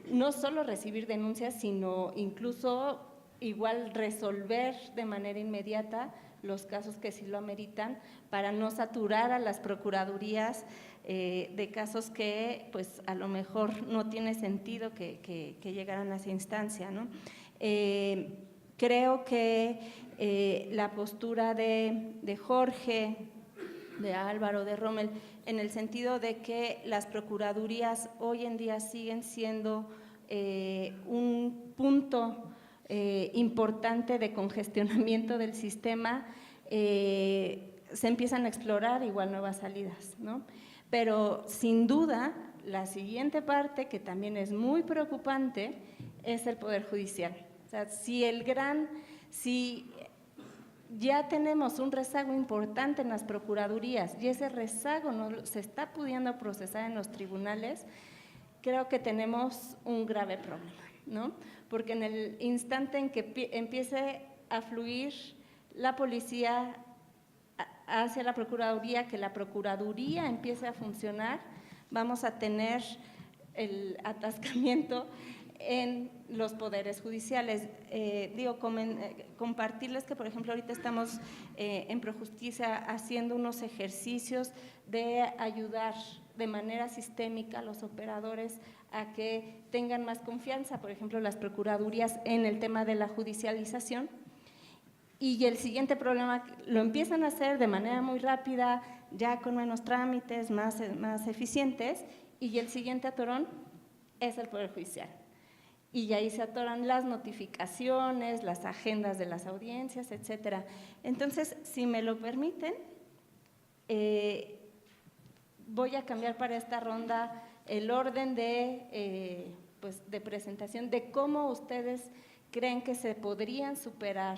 A: no solo recibir denuncias, sino incluso igual resolver de manera inmediata los casos que sí lo ameritan, para no saturar a las procuradurías de casos que pues a lo mejor no tiene sentido que llegaran a esa instancia, ¿no? Creo que la postura de Jorge, de Álvaro, de Rommel, en el sentido de que las procuradurías hoy en día siguen siendo un punto importante de congestionamiento del sistema, se empiezan a explorar igual nuevas salidas, ¿no? Pero sin duda, la siguiente parte, que también es muy preocupante, es el Poder Judicial. O sea, si ya tenemos un rezago importante en las procuradurías y ese rezago no se está pudiendo procesar en los tribunales, creo que tenemos un grave problema, ¿no? Porque en el instante en que empiece a fluir la policía hacia la procuraduría, que la procuraduría empiece a funcionar, vamos a tener el atascamiento en los poderes judiciales. Compartirles que, por ejemplo, ahorita estamos en Projusticia haciendo unos ejercicios de ayudar de manera sistémica a los operadores a que tengan más confianza, por ejemplo, las procuradurías en el tema de la judicialización. Y el siguiente problema, lo empiezan a hacer de manera muy rápida, ya con menos trámites, más eficientes, y el siguiente atorón es el Poder Judicial. Y ahí se atoran las notificaciones, las agendas de las audiencias, etcétera. Entonces, si me lo permiten, voy a cambiar para esta ronda el orden de presentación de cómo ustedes creen que se podrían superar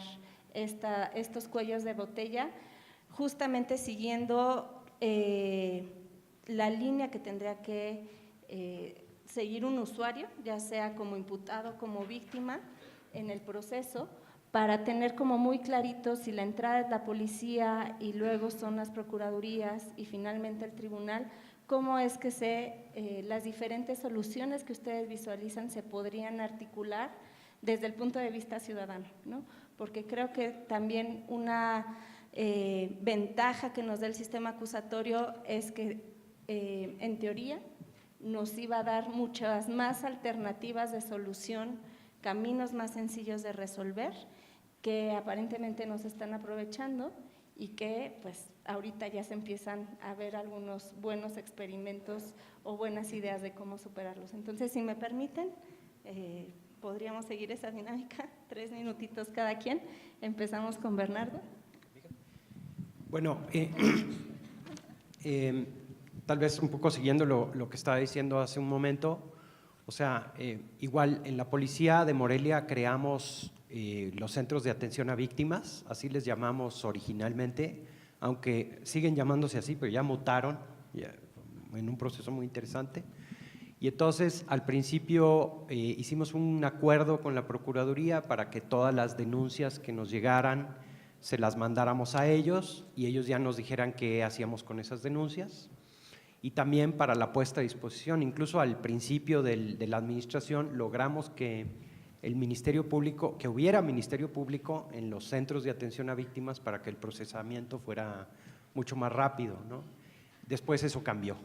A: estos cuellos de botella, justamente siguiendo la línea que tendría que seguir un usuario, ya sea como imputado, como víctima en el proceso, para tener como muy clarito si la entrada es la policía y luego son las procuradurías y finalmente el tribunal, cómo es que las diferentes soluciones que ustedes visualizan se podrían articular desde el punto de vista ciudadano, ¿no? Porque creo que también una ventaja que nos da el sistema acusatorio es que, en teoría, nos iba a dar muchas más alternativas de solución, caminos más sencillos de resolver, que aparentemente no se están aprovechando y que pues ahorita ya se empiezan a ver algunos buenos experimentos o buenas ideas de cómo superarlos. Entonces, si me permiten, podríamos seguir esa dinámica, 3 minutitos cada quien. Empezamos con Bernardo.
E: Bueno, tal vez un poco siguiendo lo que estaba diciendo hace un momento, o sea, igual en la policía de Morelia creamos los centros de atención a víctimas, así les llamamos originalmente, aunque siguen llamándose así, pero ya mutaron en un proceso muy interesante. Y entonces, al principio hicimos un acuerdo con la Procuraduría para que todas las denuncias que nos llegaran se las mandáramos a ellos y ellos ya nos dijeran qué hacíamos con esas denuncias. Y también para la puesta a disposición, incluso al principio de la administración logramos que el Ministerio Público, que hubiera Ministerio Público en los centros de atención a víctimas para que el procesamiento fuera mucho más rápido, ¿no? Después eso cambió.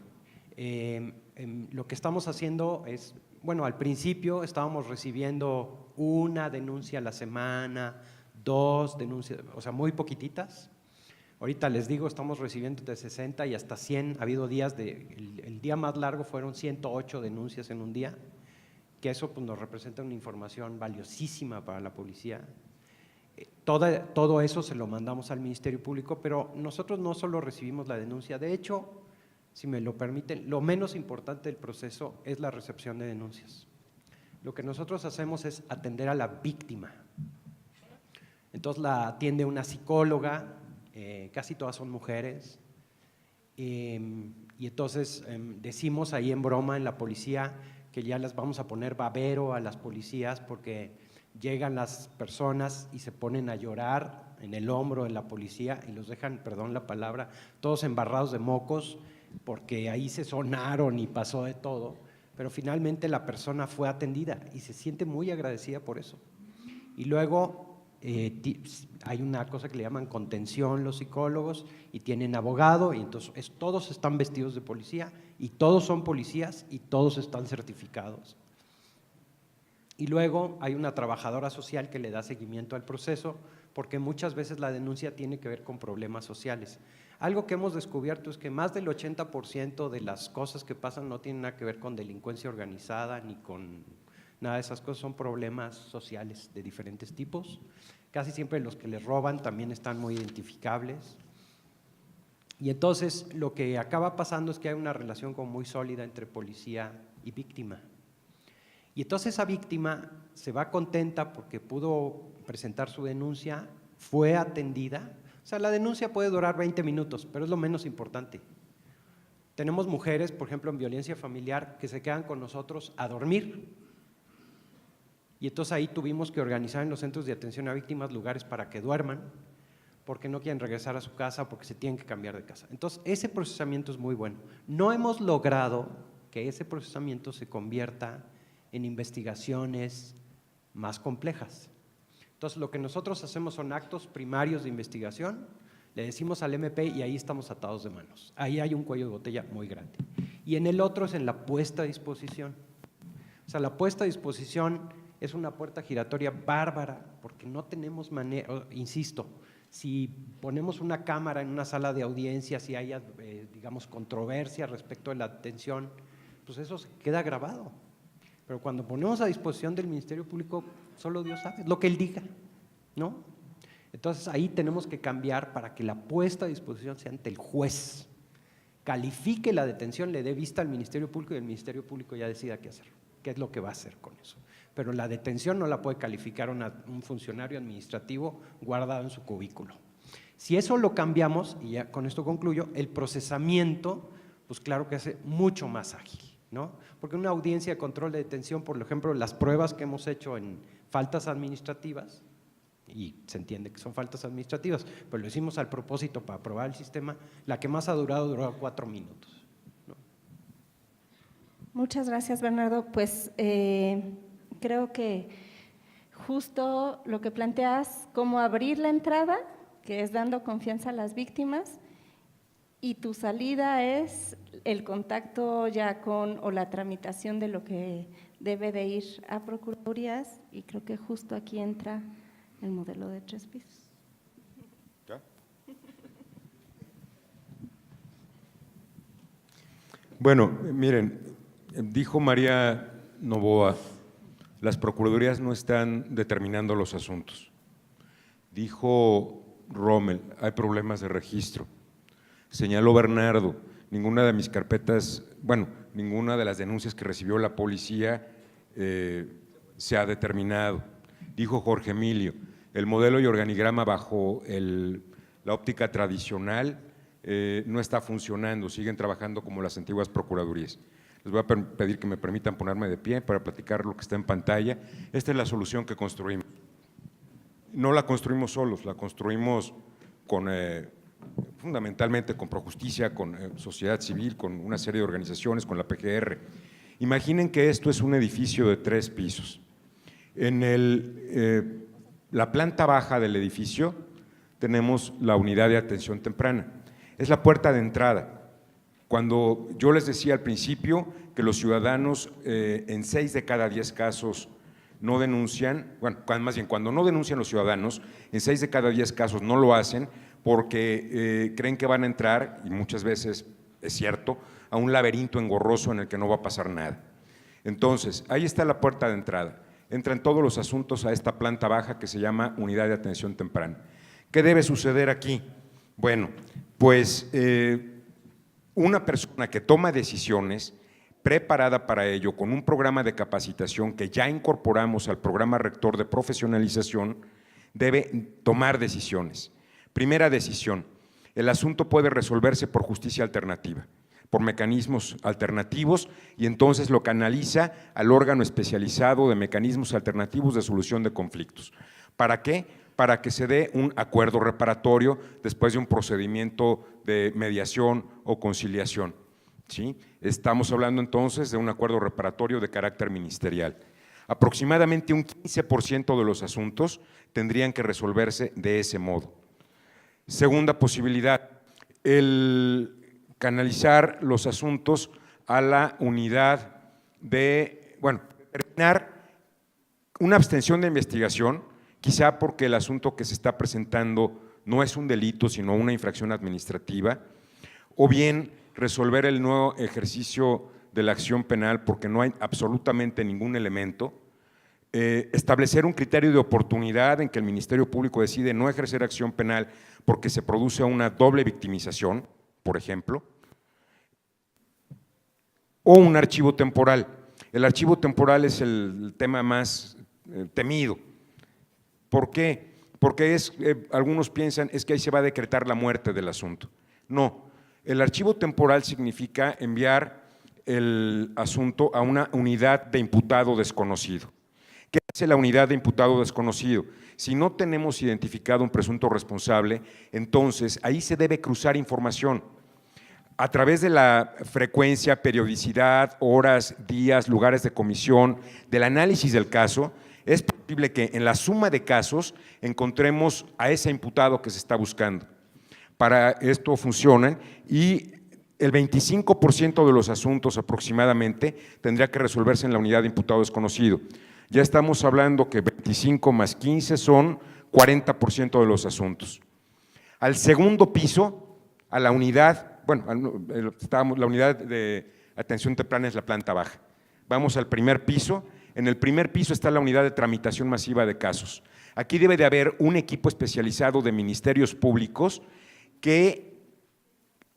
E: Lo que estamos haciendo es, bueno, al principio estábamos recibiendo 1 denuncia a la semana, 2 denuncias, o sea, muy poquititas. Ahorita les digo, estamos recibiendo de 60 y hasta 100, ha habido días el día más largo fueron 108 denuncias en un día, que eso pues, nos representa una información valiosísima para la policía. Todo eso se lo mandamos al Ministerio Público, pero nosotros no solo recibimos la denuncia, de hecho, si me lo permiten, lo menos importante del proceso es la recepción de denuncias. Lo que nosotros hacemos es atender a la víctima. Entonces la atiende una psicóloga, casi todas son mujeres, y entonces decimos ahí en broma en la policía que ya les vamos a poner babero a las policías porque llegan las personas y se ponen a llorar en el hombro de la policía y los dejan, perdón la palabra, todos embarrados de mocos porque ahí se sonaron y pasó de todo, pero finalmente la persona fue atendida y se siente muy agradecida por eso. Y luego hay una cosa que le llaman contención los psicólogos y tienen abogado y entonces todos están vestidos de policía y todos son policías y todos están certificados. Y luego hay una trabajadora social que le da seguimiento al proceso porque muchas veces la denuncia tiene que ver con problemas sociales. Algo que hemos descubierto es que más del 80% de las cosas que pasan no tienen nada que ver con delincuencia organizada ni con nada de esas cosas, son problemas sociales de diferentes tipos. Casi siempre los que les roban también están muy identificables. Y entonces lo que acaba pasando es que hay una relación como muy sólida entre policía y víctima. Y entonces esa víctima se va contenta porque pudo presentar su denuncia, fue atendida. O sea, la denuncia puede durar 20 minutos, pero es lo menos importante. Tenemos mujeres, por ejemplo, en violencia familiar, que se quedan con nosotros a dormir. Y entonces ahí tuvimos que organizar en los centros de atención a víctimas lugares para que duerman, porque no quieren regresar a su casa, porque se tienen que cambiar de casa. Entonces, ese procesamiento es muy bueno. No hemos logrado que ese procesamiento se convierta en investigaciones más complejas. Entonces, lo que nosotros hacemos son actos primarios de investigación, le decimos al MP y ahí estamos atados de manos. Ahí hay un cuello de botella muy grande. Y en el otro es en la puesta a disposición. O sea, la puesta a disposición es una puerta giratoria bárbara, porque no tenemos manera, insisto, si ponemos una cámara en una sala de audiencia, si hay, digamos, controversia respecto de la detención, pues eso se queda grabado. Pero cuando ponemos a disposición del Ministerio Público, solo Dios sabe, es lo que él diga, ¿no? Entonces ahí tenemos que cambiar para que la puesta a disposición sea ante el juez, califique la detención, le dé vista al Ministerio Público y el Ministerio Público ya decida qué hacer, qué es lo que va a hacer con eso. Pero la detención no la puede calificar un funcionario administrativo guardado en su cubículo. Si eso lo cambiamos, y ya con esto concluyo, el procesamiento, pues claro que hace mucho más ágil, ¿no? Porque una audiencia de control de detención, por ejemplo, las pruebas que hemos hecho en faltas administrativas, y se entiende que son faltas administrativas, pero lo hicimos al propósito para probar el sistema, la que más ha duró 4 minutos, ¿no?
A: Muchas gracias, Bernardo. Pues creo que justo lo que planteas, cómo abrir la entrada, que es dando confianza a las víctimas, y tu salida es el contacto ya con o la tramitación de lo que debe de ir a procuradurías, y creo que justo aquí entra el modelo de 3 pisos.
B: ¿Ya? Bueno, miren, dijo María Novoa, las procuradurías no están determinando los asuntos. Dijo Rommel, hay problemas de registro. Señaló Bernardo, ninguna de mis carpetas, bueno, ninguna de las denuncias que recibió la policía se ha determinado. Dijo Jorge Emilio, el modelo y organigrama bajo la óptica tradicional no está funcionando, siguen trabajando como las antiguas procuradurías. Les voy a pedir que me permitan ponerme de pie para platicar lo que está en pantalla. Esta es la solución que construimos. No la construimos solos, la construimos fundamentalmente con Projusticia, con sociedad civil, con una serie de organizaciones, con la PGR. Imaginen que esto es un edificio de 3 pisos. En la planta baja del edificio tenemos la unidad de atención temprana. Es la puerta de entrada. Cuando yo les decía al principio que los ciudadanos en 6 de cada 10 casos no denuncian, bueno, más bien cuando no denuncian los ciudadanos, en 6 de cada 10 casos no lo hacen porque creen que van a entrar, y muchas veces es cierto, a un laberinto engorroso en el que no va a pasar nada. Entonces, ahí está la puerta de entrada. Entran todos los asuntos a esta planta baja que se llama Unidad de Atención Temprana. ¿Qué debe suceder aquí? Bueno, pues una persona que toma decisiones preparada para ello, con un programa de capacitación que ya incorporamos al programa rector de profesionalización, debe tomar decisiones. Primera decisión, el asunto puede resolverse por justicia alternativa, por mecanismos alternativos, y entonces lo canaliza al órgano especializado de mecanismos alternativos de solución de conflictos. ¿Para qué? Para que se dé un acuerdo reparatorio después de un procedimiento de mediación o conciliación, ¿sí? Estamos hablando entonces de un acuerdo reparatorio de carácter ministerial. Aproximadamente un 15% de los asuntos tendrían que resolverse de ese modo. Segunda posibilidad, el canalizar los asuntos a la unidad de, determinar una abstención de investigación, quizá porque el asunto que se está presentando no es un delito, sino una infracción administrativa, o bien resolver el nuevo ejercicio de la acción penal porque no hay absolutamente ningún elemento, establecer un criterio de oportunidad en que el Ministerio Público decide no ejercer acción penal porque se produce una doble victimización, por ejemplo, o un archivo temporal. El archivo temporal es el tema más temido. ¿Por qué? Porque algunos piensan es que ahí se va a decretar la muerte del asunto. No, el archivo temporal significa enviar el asunto a una unidad de imputado desconocido. ¿Qué hace la unidad de imputado desconocido? Si no tenemos identificado un presunto responsable, entonces ahí se debe cruzar información. A través de la frecuencia, periodicidad, horas, días, lugares de comisión, del análisis del caso, es posible que en la suma de casos encontremos a ese imputado que se está buscando. Para esto funcionan y el 25% de los asuntos aproximadamente tendría que resolverse en la unidad de imputado desconocido. Ya estamos hablando que 25 más 15 son 40% de los asuntos. Al segundo piso, a la unidad, la unidad de atención temprana es la planta baja. Vamos al primer piso. En el primer piso está la unidad de tramitación masiva de casos. Aquí debe de haber un equipo especializado de ministerios públicos que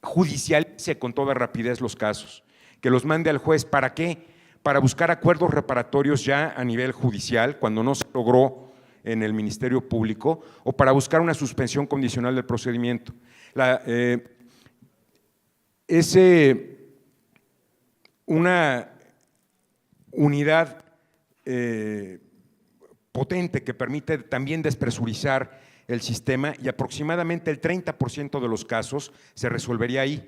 B: judicialice con toda rapidez los casos, que los mande al juez. ¿Para qué? Para buscar acuerdos reparatorios ya a nivel judicial, cuando no se logró en el Ministerio Público, o para buscar una suspensión condicional del procedimiento. Una unidad potente que permite también despresurizar el sistema y aproximadamente el 30% de los casos se resolvería ahí.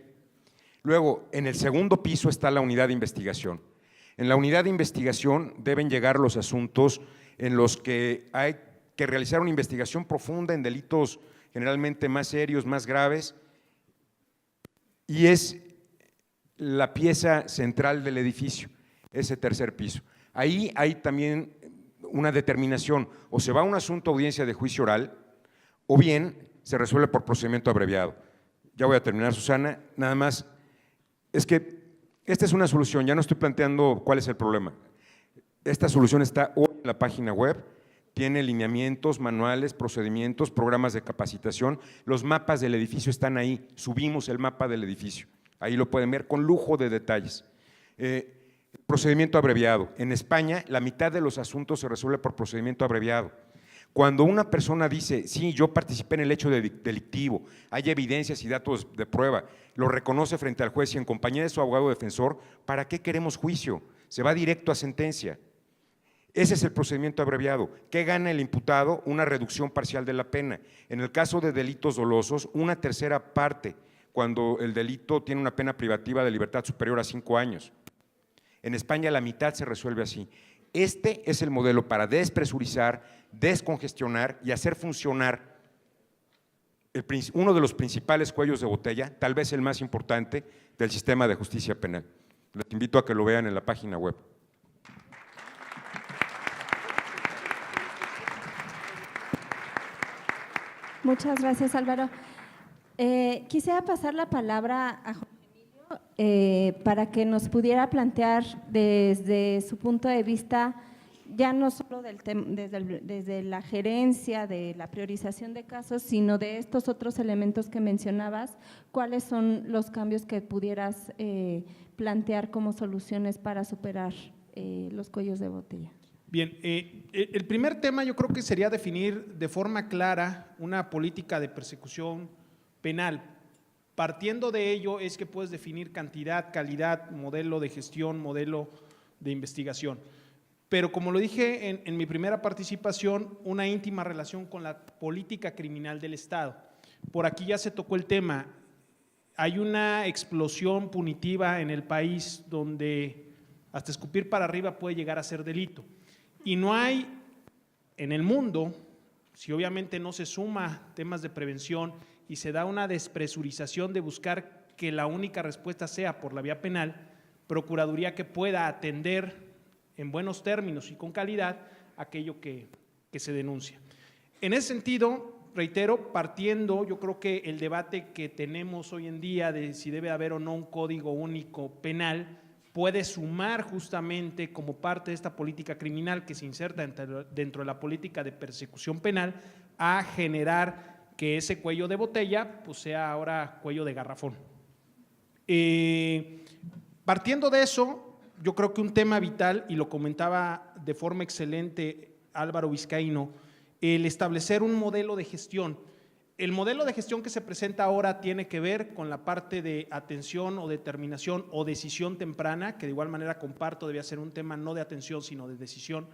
B: Luego, en el segundo piso está la unidad de investigación. En la unidad de investigación deben llegar los asuntos en los que hay que realizar una investigación profunda en delitos generalmente más serios, más graves, y es la pieza central del edificio, ese tercer piso. Ahí hay también una determinación, o se va a un asunto a audiencia de juicio oral, o bien se resuelve por procedimiento abreviado. Ya voy a terminar, Susana, nada más, es que esta es una solución, ya no estoy planteando cuál es el problema. Esta solución está hoy en la página web, tiene lineamientos, manuales, procedimientos, programas de capacitación, los mapas del edificio están ahí, subimos el mapa del edificio, ahí lo pueden ver con lujo de detalles. Procedimiento abreviado. En España, la mitad de los asuntos se resuelve por procedimiento abreviado. Cuando una persona dice, sí, yo participé en el hecho delictivo, hay evidencias y datos de prueba, lo reconoce frente al juez y en compañía de su abogado defensor, ¿para qué queremos juicio? Se va directo a sentencia. Ese es el procedimiento abreviado. ¿Qué gana el imputado? Una reducción parcial de la pena. En el caso de delitos dolosos, una tercera parte, cuando el delito tiene una pena privativa de libertad superior a 5 años. En España la mitad se resuelve así. Este es el modelo para despresurizar, descongestionar y hacer funcionar uno de los principales cuellos de botella, tal vez el más importante, del sistema de justicia penal. Les invito a que lo vean en la página web.
A: Muchas gracias, Álvaro. Quisiera pasar la palabra a Jorge Emilio para que nos pudiera plantear desde su punto de vista, ya no solo desde la gerencia, de la priorización de casos, sino de estos otros elementos que mencionabas, ¿cuáles son los cambios que pudieras plantear como soluciones para superar los cuellos de botella?
F: Bien, el primer tema yo creo que sería definir de forma clara una política de persecución penal. Partiendo de ello es que puedes definir cantidad, calidad, modelo de gestión, modelo de investigación. Pero como lo dije en mi primera participación, una íntima relación con la política criminal del Estado. Por aquí ya se tocó el tema. Hay una explosión punitiva en el país donde hasta escupir para arriba puede llegar a ser delito. Y no hay en el mundo, si obviamente no se suma temas de prevención y se da una despresurización de buscar que la única respuesta sea por la vía penal, procuraduría que pueda atender en buenos términos y con calidad aquello que se denuncia. En ese sentido, reitero, partiendo, yo creo que el debate que tenemos hoy en día de si debe haber o no un código único penal puede sumar justamente como parte de esta política criminal que se inserta dentro de la política de persecución penal a generar que ese cuello de botella pues sea ahora cuello de garrafón. Partiendo de eso, yo creo que un tema vital, y lo comentaba de forma excelente Álvaro Vizcaíno, el establecer un modelo de gestión. El modelo de gestión que se presenta ahora tiene que ver con la parte de atención o determinación o decisión temprana, que de igual manera comparto, debía ser un tema no de atención, sino de decisión,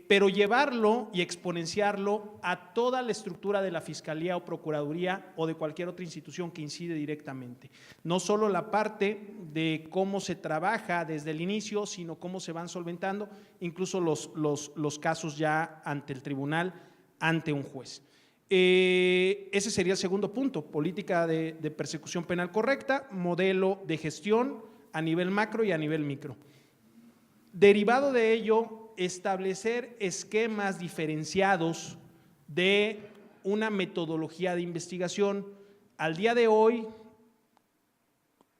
F: pero llevarlo y exponenciarlo a toda la estructura de la Fiscalía o Procuraduría o de cualquier otra institución que incide directamente. No solo la parte de cómo se trabaja desde el inicio, sino cómo se van solventando, incluso los casos ya ante el tribunal, ante un juez. Ese sería el segundo punto, política de persecución penal correcta, modelo de gestión a nivel macro y a nivel micro. Derivado de ello, establecer esquemas diferenciados de una metodología de investigación. Al día de hoy,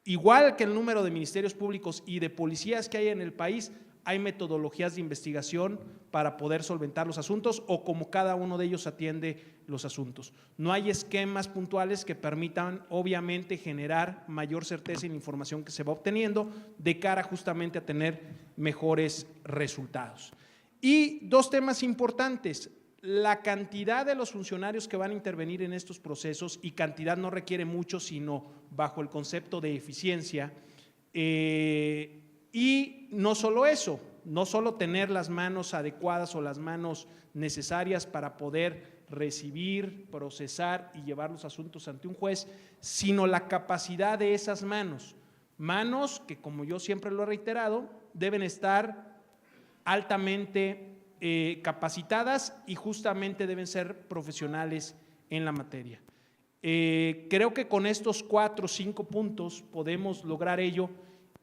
F: igual que el número de ministerios públicos y de policías que hay en el país, hay metodologías de investigación para poder solventar los asuntos o como cada uno de ellos atiende los asuntos. No hay esquemas puntuales que permitan obviamente generar mayor certeza en la información que se va obteniendo de cara justamente a tener mejores resultados. Y dos temas importantes, la cantidad de los funcionarios que van a intervenir en estos procesos, y cantidad no requiere mucho, sino bajo el concepto de eficiencia, y no solo eso, no solo tener las manos adecuadas o las manos necesarias para poder recibir, procesar y llevar los asuntos ante un juez, sino la capacidad de esas manos que, como yo siempre lo he reiterado, deben estar altamente capacitadas y justamente deben ser profesionales en la materia. Creo que con estos 4 o 5 puntos podemos lograr ello.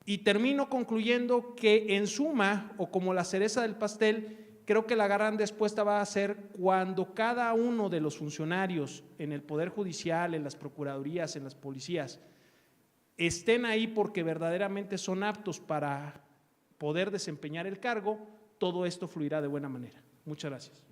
F: Y termino concluyendo que en suma, o como la cereza del pastel, creo que la gran respuesta va a ser cuando cada uno de los funcionarios en el Poder Judicial, en las procuradurías, en las policías, estén ahí porque verdaderamente son aptos para poder desempeñar el cargo, todo esto fluirá de buena manera. Muchas gracias.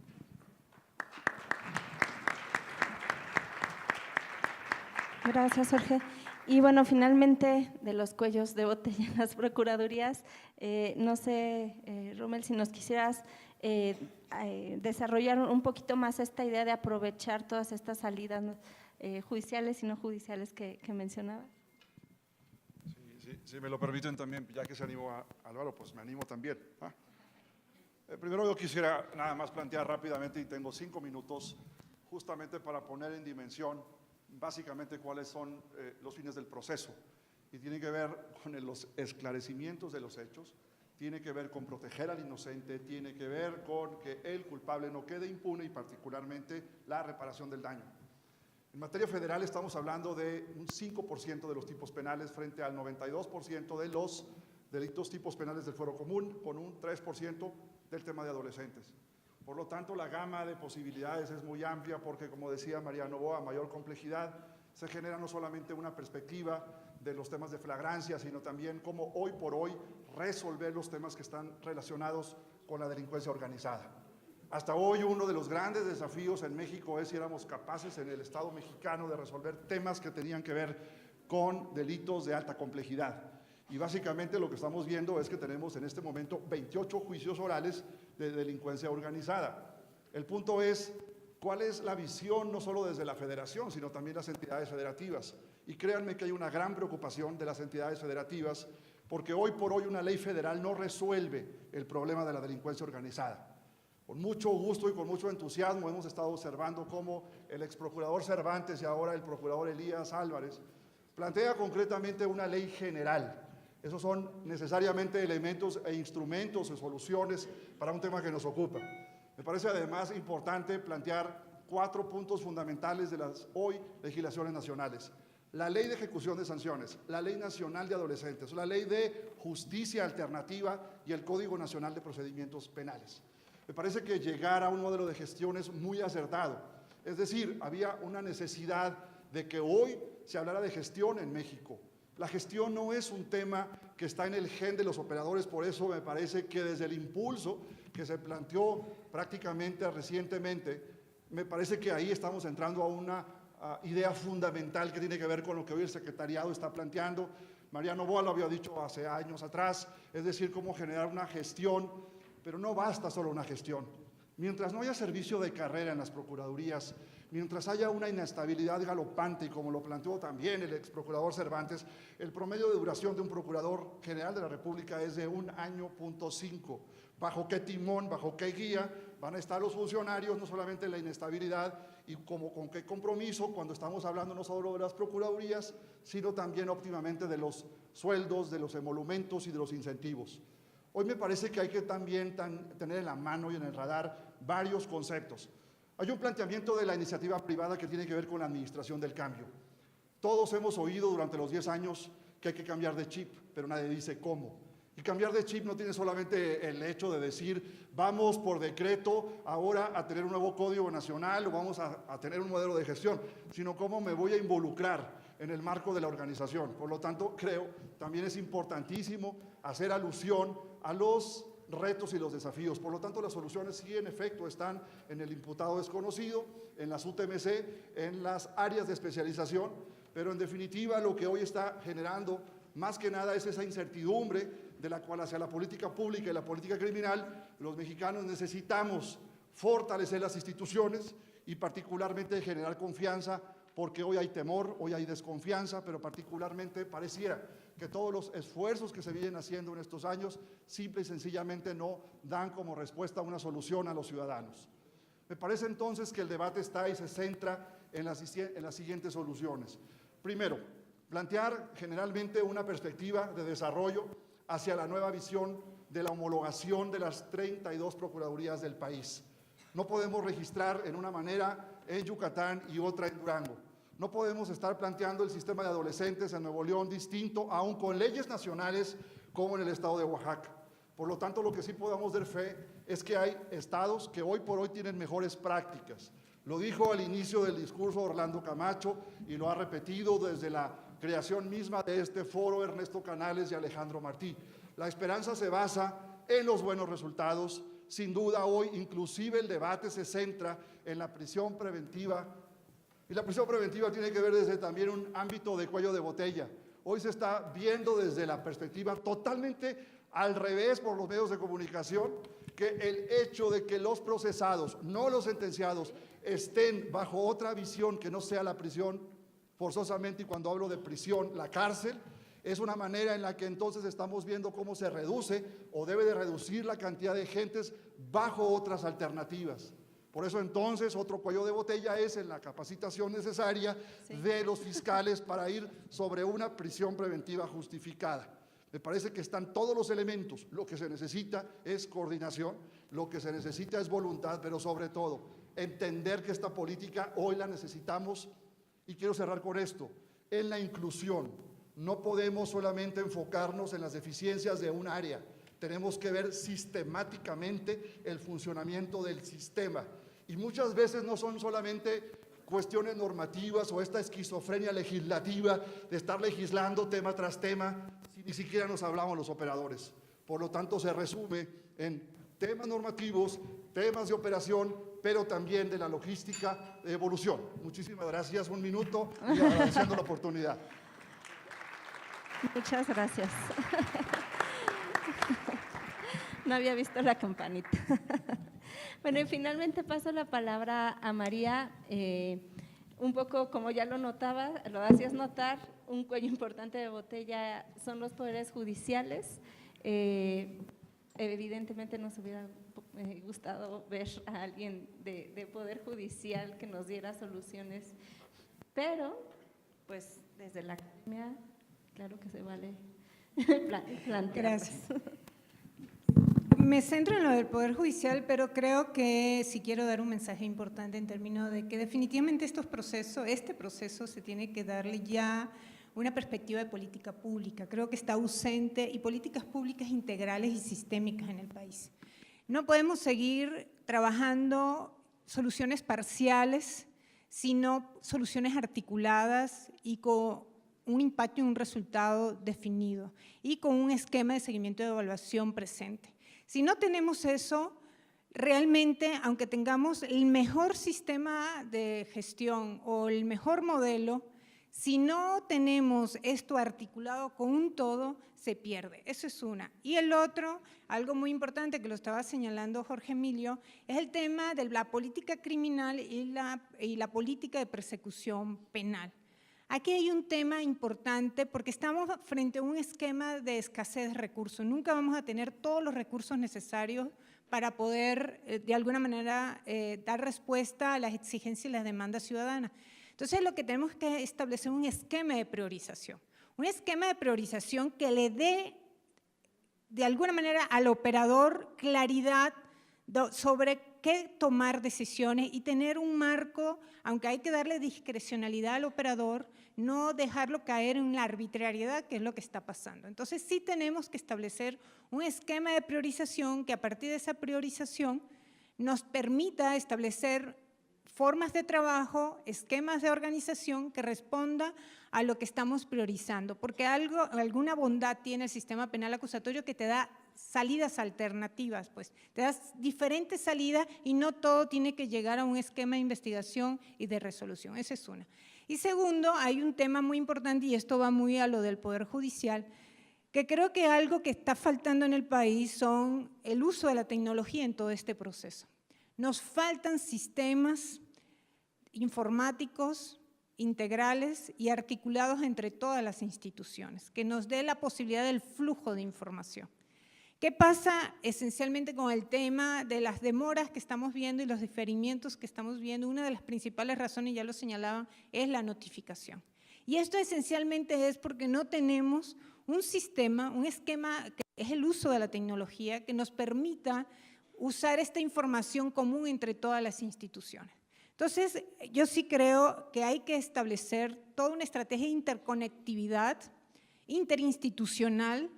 A: Gracias, Jorge. Y bueno, finalmente, de los cuellos de botella en las procuradurías, no sé, Rommel, si nos quisieras desarrollar un poquito más esta idea de aprovechar todas estas salidas judiciales y no judiciales que mencionaba.
D: Si me lo permiten también, ya que se animó a Álvaro, pues me animo también. Primero yo quisiera nada más plantear rápidamente, y tengo 5 minutos, justamente para poner en dimensión básicamente cuáles son los fines del proceso, y tiene que ver con los esclarecimientos de los hechos, tiene que ver con proteger al inocente, tiene que ver con que el culpable no quede impune y particularmente la reparación del daño. En materia federal estamos hablando de un 5% de los tipos penales frente al 92% de los delitos tipos penales del fuero común, con un 3% del tema de adolescentes. Por lo tanto, la gama de posibilidades es muy amplia porque, como decía María Novoa, a mayor complejidad se genera no solamente una perspectiva de los temas de flagrancia, sino también cómo hoy por hoy resolver los temas que están relacionados con la delincuencia organizada. Hasta hoy uno de los grandes desafíos en México es si éramos capaces en el Estado mexicano de resolver temas que tenían que ver con delitos de alta complejidad. Y básicamente lo que estamos viendo es que tenemos en este momento 28 juicios orales de delincuencia organizada. El punto es, ¿cuál es la visión no solo desde la federación, sino también las entidades federativas? Y créanme que hay una gran preocupación de las entidades federativas, porque hoy por hoy una ley federal no resuelve el problema de la delincuencia organizada. Con mucho gusto y con mucho entusiasmo hemos estado observando cómo el exprocurador Cervantes y ahora el procurador Elías Álvarez plantea concretamente una ley general Esos son necesariamente elementos e instrumentos o soluciones para un tema que nos ocupa. Me parece además importante plantear 4 puntos fundamentales de las hoy legislaciones nacionales. La Ley de Ejecución de Sanciones, la Ley Nacional de Adolescentes, la Ley de Justicia Alternativa y el Código Nacional de Procedimientos Penales. Me parece que llegar a un modelo de gestión es muy acertado. Es decir, había una necesidad de que hoy se hablara de gestión en México. La gestión no es un tema que está en el gen de los operadores, por eso me parece que desde el impulso que se planteó prácticamente recientemente, me parece que ahí estamos entrando a una idea fundamental que tiene que ver con lo que hoy el secretariado está planteando. María Novoa lo había dicho hace años atrás, es decir, cómo generar una gestión, pero no basta solo una gestión. Mientras no haya servicio de carrera en las procuradurías, mientras haya una inestabilidad galopante, y como lo planteó también el ex procurador Cervantes, el promedio de duración de un procurador general de la República es de 1 año, .5. ¿Bajo qué timón, bajo qué guía van a estar los funcionarios? No solamente la inestabilidad y con qué compromiso cuando estamos hablando no solo de las procuradurías, sino también óptimamente de los sueldos, de los emolumentos y de los incentivos. Hoy me parece que hay que también tener en la mano y en el radar varios conceptos. Hay un planteamiento de la iniciativa privada que tiene que ver con la administración del cambio. Todos hemos oído durante los 10 años que hay que cambiar de chip, pero nadie dice cómo. Y cambiar de chip no tiene solamente el hecho de decir vamos por decreto ahora a tener un nuevo código nacional o vamos a tener un modelo de gestión, sino cómo me voy a involucrar en el marco de la organización. Por lo tanto, creo también es importantísimo hacer alusión a los retos y los desafíos. Por lo tanto, las soluciones sí en efecto están en el imputado desconocido, en las UTMC, en las áreas de especialización, pero en definitiva lo que hoy está generando más que nada es esa incertidumbre de la cual hacia la política pública y la política criminal los mexicanos necesitamos fortalecer las instituciones y particularmente generar confianza, porque hoy hay temor, hoy hay desconfianza, pero particularmente pareciera que todos los esfuerzos que se vienen haciendo en estos años simple y sencillamente no dan como respuesta una solución a los ciudadanos. Me parece entonces que el debate está y se centra en las siguientes soluciones. Primero, plantear generalmente una perspectiva de desarrollo hacia la nueva visión de la homologación de las 32 procuradurías del país. No podemos registrar en una manera en Yucatán y otra en Durango. No podemos estar planteando el sistema de adolescentes en Nuevo León distinto, aún con leyes nacionales como en el estado de Oaxaca. Por lo tanto, lo que sí podamos dar fe es que hay estados que hoy por hoy tienen mejores prácticas. Lo dijo al inicio del discurso Orlando Camacho y lo ha repetido desde la creación misma de este foro Ernesto Canales y Alejandro Martí. La esperanza se basa en los buenos resultados. Sin duda hoy inclusive el debate se centra en la prisión preventiva, y la prisión preventiva tiene que ver desde también un ámbito de cuello de botella. Hoy se está viendo desde la perspectiva totalmente al revés por los medios de comunicación, que el hecho de que los procesados, no los sentenciados, estén bajo otra visión que no sea la prisión forzosamente, y cuando hablo de prisión, la cárcel, es una manera en la que entonces estamos viendo cómo se reduce o debe de reducir la cantidad de gentes bajo otras alternativas. Por eso entonces otro cuello de botella es en la capacitación necesaria de los fiscales para ir sobre una prisión preventiva justificada. Me parece que están todos los elementos. Lo que se necesita es coordinación, lo que se necesita es voluntad, pero sobre todo entender que esta política hoy la necesitamos, y quiero cerrar con esto, en la inclusión. No podemos solamente enfocarnos en las deficiencias de un área, tenemos que ver sistemáticamente el funcionamiento del sistema. Y muchas veces no son solamente cuestiones normativas o esta esquizofrenia legislativa de estar legislando tema tras tema, si ni siquiera nos hablamos los operadores. Por lo tanto, se resume en temas normativos, temas de operación, pero también de la logística de evolución. Muchísimas gracias. Un minuto y agradeciendo la oportunidad.
A: Muchas gracias. No había visto la campanita. Bueno, y finalmente paso la palabra a María. Un poco como ya lo notaba, lo hacías notar, un cuello importante de botella son los poderes judiciales. Evidentemente nos hubiera gustado ver a alguien de poder judicial que nos diera soluciones, pero pues desde la academia, claro que se vale plantearlas.
C: Gracias. Me centro en lo del Poder Judicial, pero creo que sí quiero dar un mensaje importante en términos de que definitivamente este proceso se tiene que darle ya una perspectiva de política pública. Creo que está ausente y políticas públicas integrales y sistémicas en el país. No podemos seguir trabajando soluciones parciales, sino soluciones articuladas y con un impacto y un resultado definido y con un esquema de seguimiento y evaluación presente. Si no tenemos eso, realmente, aunque tengamos el mejor sistema de gestión o el mejor modelo, si no tenemos esto articulado con un todo, se pierde. Eso es una. Y el otro, algo muy importante que lo estaba señalando Jorge Emilio, es el tema de la política criminal y la política de persecución penal. Aquí hay un tema importante porque estamos frente a un esquema de escasez de recursos. Nunca vamos a tener todos los recursos necesarios para poder, de alguna manera, dar respuesta a las exigencias y las demandas ciudadanas. Entonces, lo que tenemos que establecer es un esquema de priorización. Un esquema de priorización que le dé, de alguna manera, al operador claridad sobre qué tomar decisiones y tener un marco, aunque hay que darle discrecionalidad al operador, no dejarlo caer en la arbitrariedad, que es lo que está pasando. Entonces, sí tenemos que establecer un esquema de priorización que a partir de esa priorización nos permita establecer formas de trabajo, esquemas de organización que responda a lo que estamos priorizando, porque alguna bondad tiene el sistema penal acusatorio que te da salidas alternativas, pues te das diferentes salidas y no todo tiene que llegar a un esquema de investigación y de resolución. Esa es una. Y segundo, hay un tema muy importante y esto va muy a lo del Poder Judicial, que creo que algo que está faltando en el país son el uso de la tecnología en todo este proceso. Nos faltan sistemas informáticos integrales y articulados entre todas las instituciones, que nos dé la posibilidad del flujo de información. ¿Qué pasa esencialmente con el tema de las demoras que estamos viendo y los diferimientos que estamos viendo? Una de las principales razones, ya lo señalaban, es la notificación. Y esto esencialmente es porque no tenemos un sistema, un esquema que es el uso de la tecnología que nos permita usar esta información común entre todas las instituciones. Entonces, yo sí creo que hay que establecer toda una estrategia de interconectividad interinstitucional,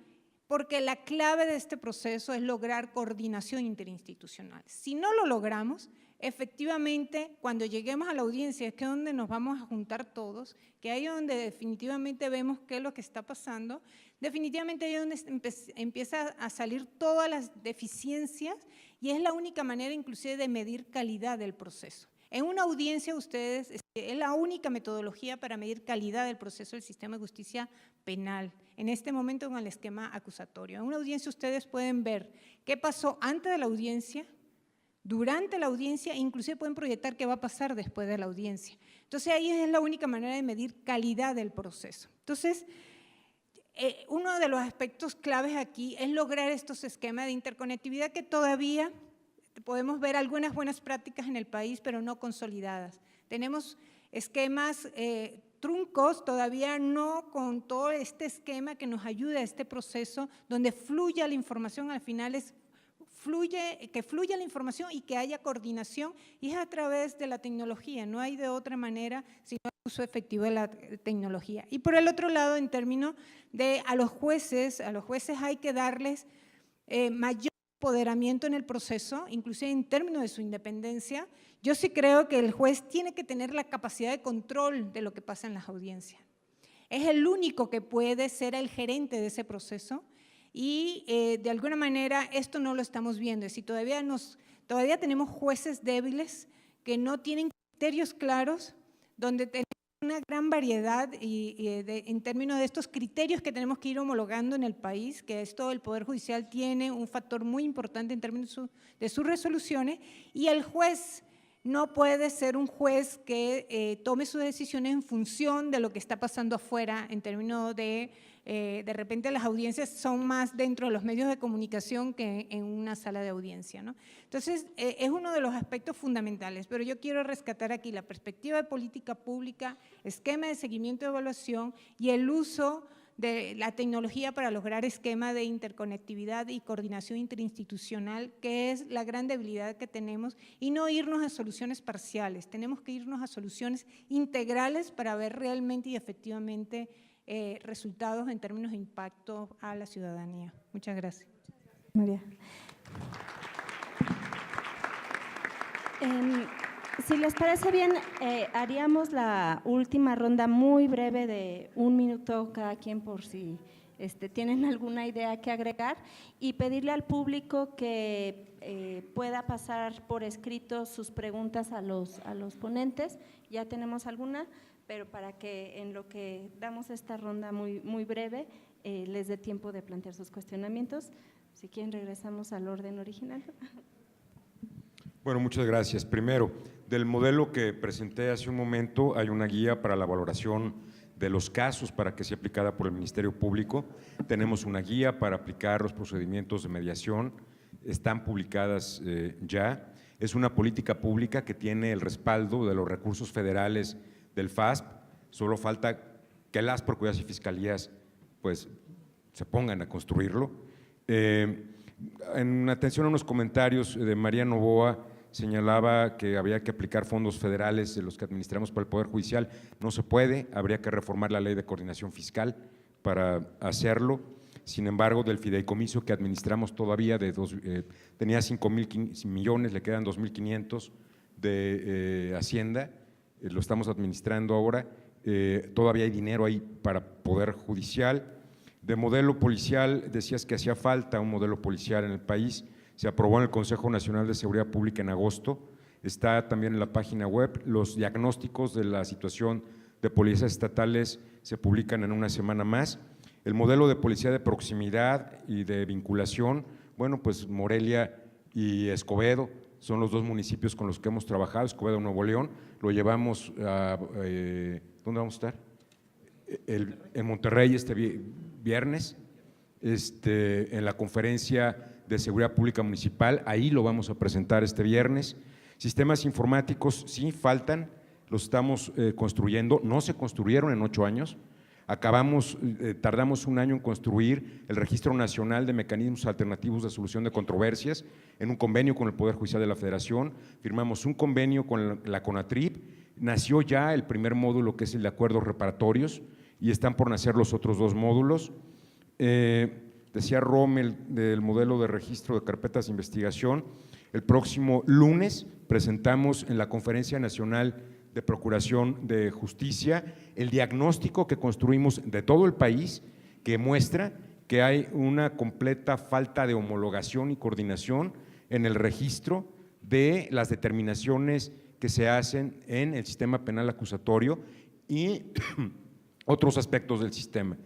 C: porque la clave de este proceso es lograr coordinación interinstitucional. Si no lo logramos, efectivamente, cuando lleguemos a la audiencia, que es donde nos vamos a juntar todos, que ahí es donde definitivamente vemos qué es lo que está pasando, definitivamente ahí es donde empieza a salir todas las deficiencias y es la única manera inclusive de medir calidad del proceso. En una audiencia ustedes, es la única metodología para medir calidad del proceso del sistema de justicia penal, en este momento con el esquema acusatorio. En una audiencia ustedes pueden ver qué pasó antes de la audiencia, durante la audiencia, e inclusive pueden proyectar qué va a pasar después de la audiencia. Entonces, ahí es la única manera de medir calidad del proceso. Entonces, uno de los aspectos claves aquí es lograr estos esquemas de interconectividad que todavía podemos ver algunas buenas prácticas en el país, pero no consolidadas. Tenemos esquemas truncos, todavía no con todo este esquema que nos ayude a este proceso, donde fluya la información, al final que fluya la información y que haya coordinación, y es a través de la tecnología, no hay de otra manera sino el uso efectivo de la tecnología. Y por el otro lado, en términos de a los jueces hay que darles mayor empoderamiento en el proceso, inclusive en términos de su independencia. Yo sí creo que el juez tiene que tener la capacidad de control de lo que pasa en las audiencias. Es el único que puede ser el gerente de ese proceso y de alguna manera esto no lo estamos viendo. Si todavía tenemos jueces débiles que no tienen criterios claros, donde tenemos una gran variedad en términos de estos criterios que tenemos que ir homologando en el país, que esto el Poder Judicial tiene un factor muy importante en términos de sus resoluciones, y el juez no puede ser un juez que tome sus decisiones en función de lo que está pasando afuera, en términos de repente las audiencias son más dentro de los medios de comunicación que en una sala de audiencia, ¿no? Entonces, es uno de los aspectos fundamentales, pero yo quiero rescatar aquí la perspectiva de política pública, esquema de seguimiento y evaluación y el uso de la tecnología para lograr esquema de interconectividad y coordinación interinstitucional, que es la gran debilidad que tenemos, y no irnos a soluciones parciales, tenemos que irnos a soluciones integrales para ver realmente y efectivamente resultados en términos de impacto a la ciudadanía. Muchas gracias.
A: María. Si les parece bien, haríamos la última ronda muy breve de 1 minuto cada quien por si tienen alguna idea que agregar, y pedirle al público que pueda pasar por escrito sus preguntas a los ponentes. Ya tenemos alguna, pero para que en lo que damos esta ronda muy breve les dé tiempo de plantear sus cuestionamientos. Si quieren, regresamos al orden original.
B: Bueno, muchas gracias. Primero, del modelo que presenté hace un momento, hay una guía para la valoración de los casos para que sea aplicada por el Ministerio Público. Tenemos una guía para aplicar los procedimientos de mediación, están publicadas ya. Es una política pública que tiene el respaldo de los recursos federales del FASP, solo falta que las procuradurías y fiscalías pues se pongan a construirlo. En atención a unos comentarios de María Novoa, señalaba que había que aplicar fondos federales de los que administramos para el Poder Judicial. No se puede, habría que reformar la Ley de Coordinación Fiscal para hacerlo. Sin embargo, del fideicomiso que administramos todavía, tenía 5.000 millones, le quedan 2.500 de Hacienda, lo estamos administrando ahora, todavía hay dinero ahí para Poder Judicial. De modelo policial, decías que hacía falta un modelo policial en el país. Se aprobó en el Consejo Nacional de Seguridad Pública en agosto, está también en la página web. Los diagnósticos de la situación de policías estatales se publican en una semana más. El modelo de policía de proximidad y de vinculación, bueno, pues Morelia y Escobedo son los 2 municipios con los que hemos trabajado, Escobedo, Nuevo León, lo llevamos a… ¿dónde vamos a estar? En Monterrey este viernes, en la conferencia de Seguridad Pública Municipal, ahí lo vamos a presentar este viernes. Sistemas informáticos sí faltan, los estamos construyendo, no se construyeron en 8 años, tardamos 1 año en construir el Registro Nacional de Mecanismos Alternativos de Solución de Controversias en un convenio con el Poder Judicial de la Federación, firmamos un convenio con la CONATRIP, nació ya el primer módulo que es el de acuerdos reparatorios y están por nacer los otros 2 módulos. Decía Rommel del modelo de registro de carpetas de investigación, el próximo lunes presentamos en la Conferencia Nacional de Procuración de Justicia el diagnóstico que construimos de todo el país que muestra que hay una completa falta de homologación y coordinación en el registro de las determinaciones que se hacen en el sistema penal acusatorio y otros aspectos del sistema.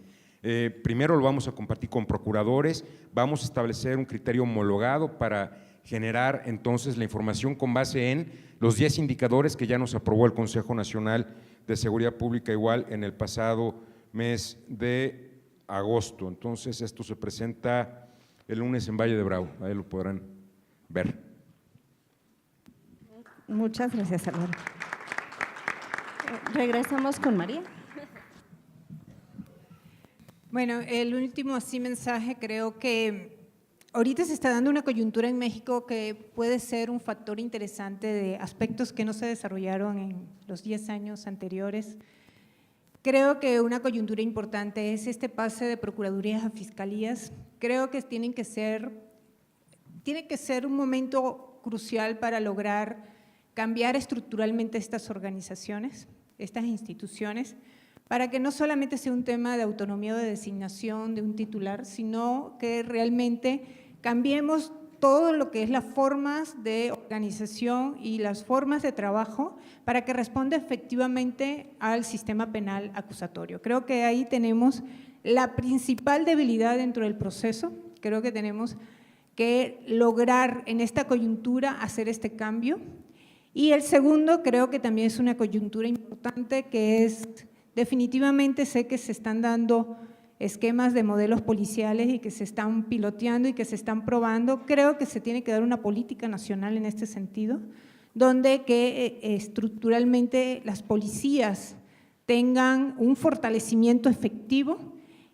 B: Primero lo vamos a compartir con procuradores, vamos a establecer un criterio homologado para generar entonces la información con base en los 10 indicadores que ya nos aprobó el Consejo Nacional de Seguridad Pública igual en el pasado mes de agosto. Entonces esto se presenta el lunes en Valle de Bravo, ahí lo podrán ver.
A: Muchas gracias, Salvador. Regresamos con María.
C: Bueno, el último así mensaje, creo que ahorita se está dando una coyuntura en México que puede ser un factor interesante de aspectos que no se desarrollaron en los 10 años anteriores. Creo que una coyuntura importante es este pase de procuradurías a fiscalías. Creo que tiene que ser un momento crucial para lograr cambiar estructuralmente estas organizaciones, estas instituciones, para que no solamente sea un tema de autonomía o de designación de un titular, sino que realmente cambiemos todo lo que es las formas de organización y las formas de trabajo para que responda efectivamente al sistema penal acusatorio. Creo que ahí tenemos la principal debilidad dentro del proceso, creo que tenemos que lograr en esta coyuntura hacer este cambio. Y el segundo creo que también es una coyuntura importante que es… Definitivamente sé que se están dando esquemas de modelos policiales y que se están piloteando y que se están probando. Creo que se tiene que dar una política nacional en este sentido, donde que estructuralmente las policías tengan un fortalecimiento efectivo